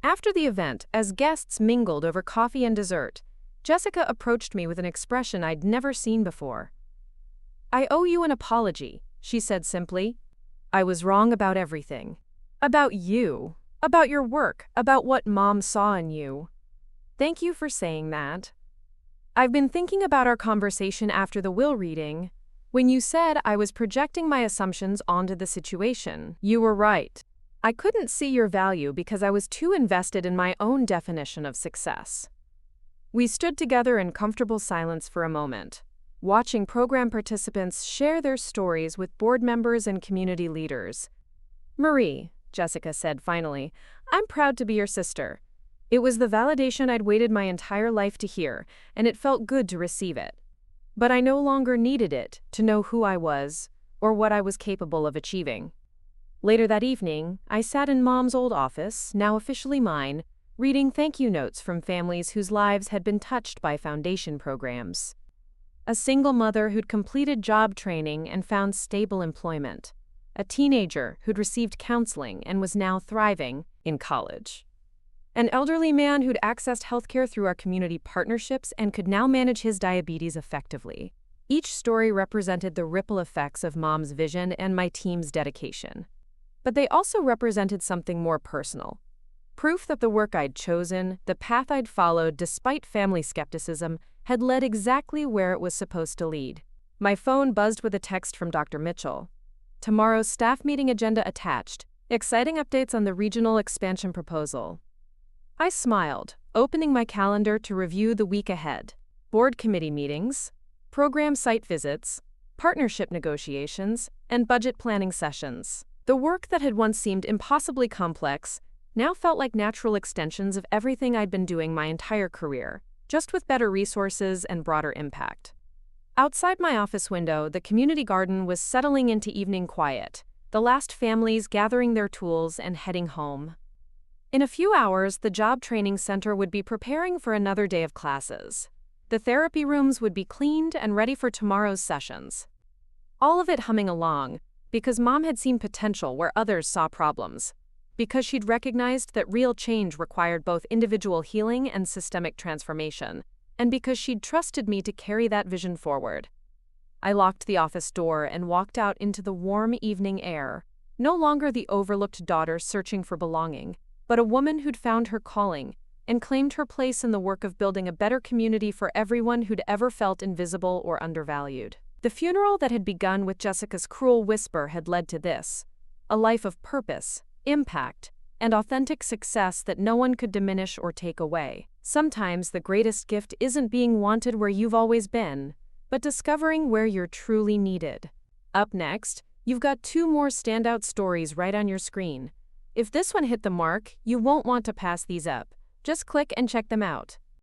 After the event, as guests mingled over coffee and dessert, Jessica approached me with an expression I'd never seen before. "I owe you an apology," she said simply. "I was wrong about everything. About you. About your work, about what Mom saw in you. Thank you for saying that. I've been thinking about our conversation after the will reading. When you said I was projecting my assumptions onto the situation, you were right. I couldn't see your value because I was too invested in my own definition of success." We stood together in comfortable silence for a moment, watching program participants share their stories with board members and community leaders. "Marie," Jessica said finally, "I'm proud to be your sister. It was the validation I'd waited my entire life to hear, and it felt good to receive it. But I no longer needed it to know who I was or what I was capable of achieving." Later that evening, I sat in Mom's old office, now officially mine, reading thank you notes from families whose lives had been touched by foundation programs. A single mother who'd completed job training and found stable employment. A teenager who'd received counseling and was now thriving in college. An elderly man who'd accessed healthcare through our community partnerships and could now manage his diabetes effectively. Each story represented the ripple effects of Mom's vision and my team's dedication. But they also represented something more personal. Proof that the work I'd chosen, the path I'd followed despite family skepticism, had led exactly where it was supposed to lead. My phone buzzed with a text from Dr. Mitchell. "Tomorrow's staff meeting agenda attached. Exciting updates on the regional expansion proposal." I smiled, opening my calendar to review the week ahead. Board committee meetings, program site visits, partnership negotiations, and budget planning sessions. The work that had once seemed impossibly complex now felt like natural extensions of everything I'd been doing my entire career, just with better resources and broader impact. Outside my office window, the community garden was settling into evening quiet, the last families gathering their tools and heading home. In a few hours, the job training center would be preparing for another day of classes. The therapy rooms would be cleaned and ready for tomorrow's sessions. All of it humming along, because Mom had seen potential where others saw problems. Because she'd recognized that real change required both individual healing and systemic transformation. And because she'd trusted me to carry that vision forward. I locked the office door and walked out into the warm evening air, no longer the overlooked daughter searching for belonging, but a woman who'd found her calling and claimed her place in the work of building a better community for everyone who'd ever felt invisible or undervalued. The funeral that had begun with Jessica's cruel whisper had led to this, a life of purpose, impact, and authentic success that no one could diminish or take away. Sometimes the greatest gift isn't being wanted where you've always been, but discovering where you're truly needed. Up next, you've got 2 more standout stories right on your screen. If this one hit the mark, you won't want to pass these up. Just click and check them out.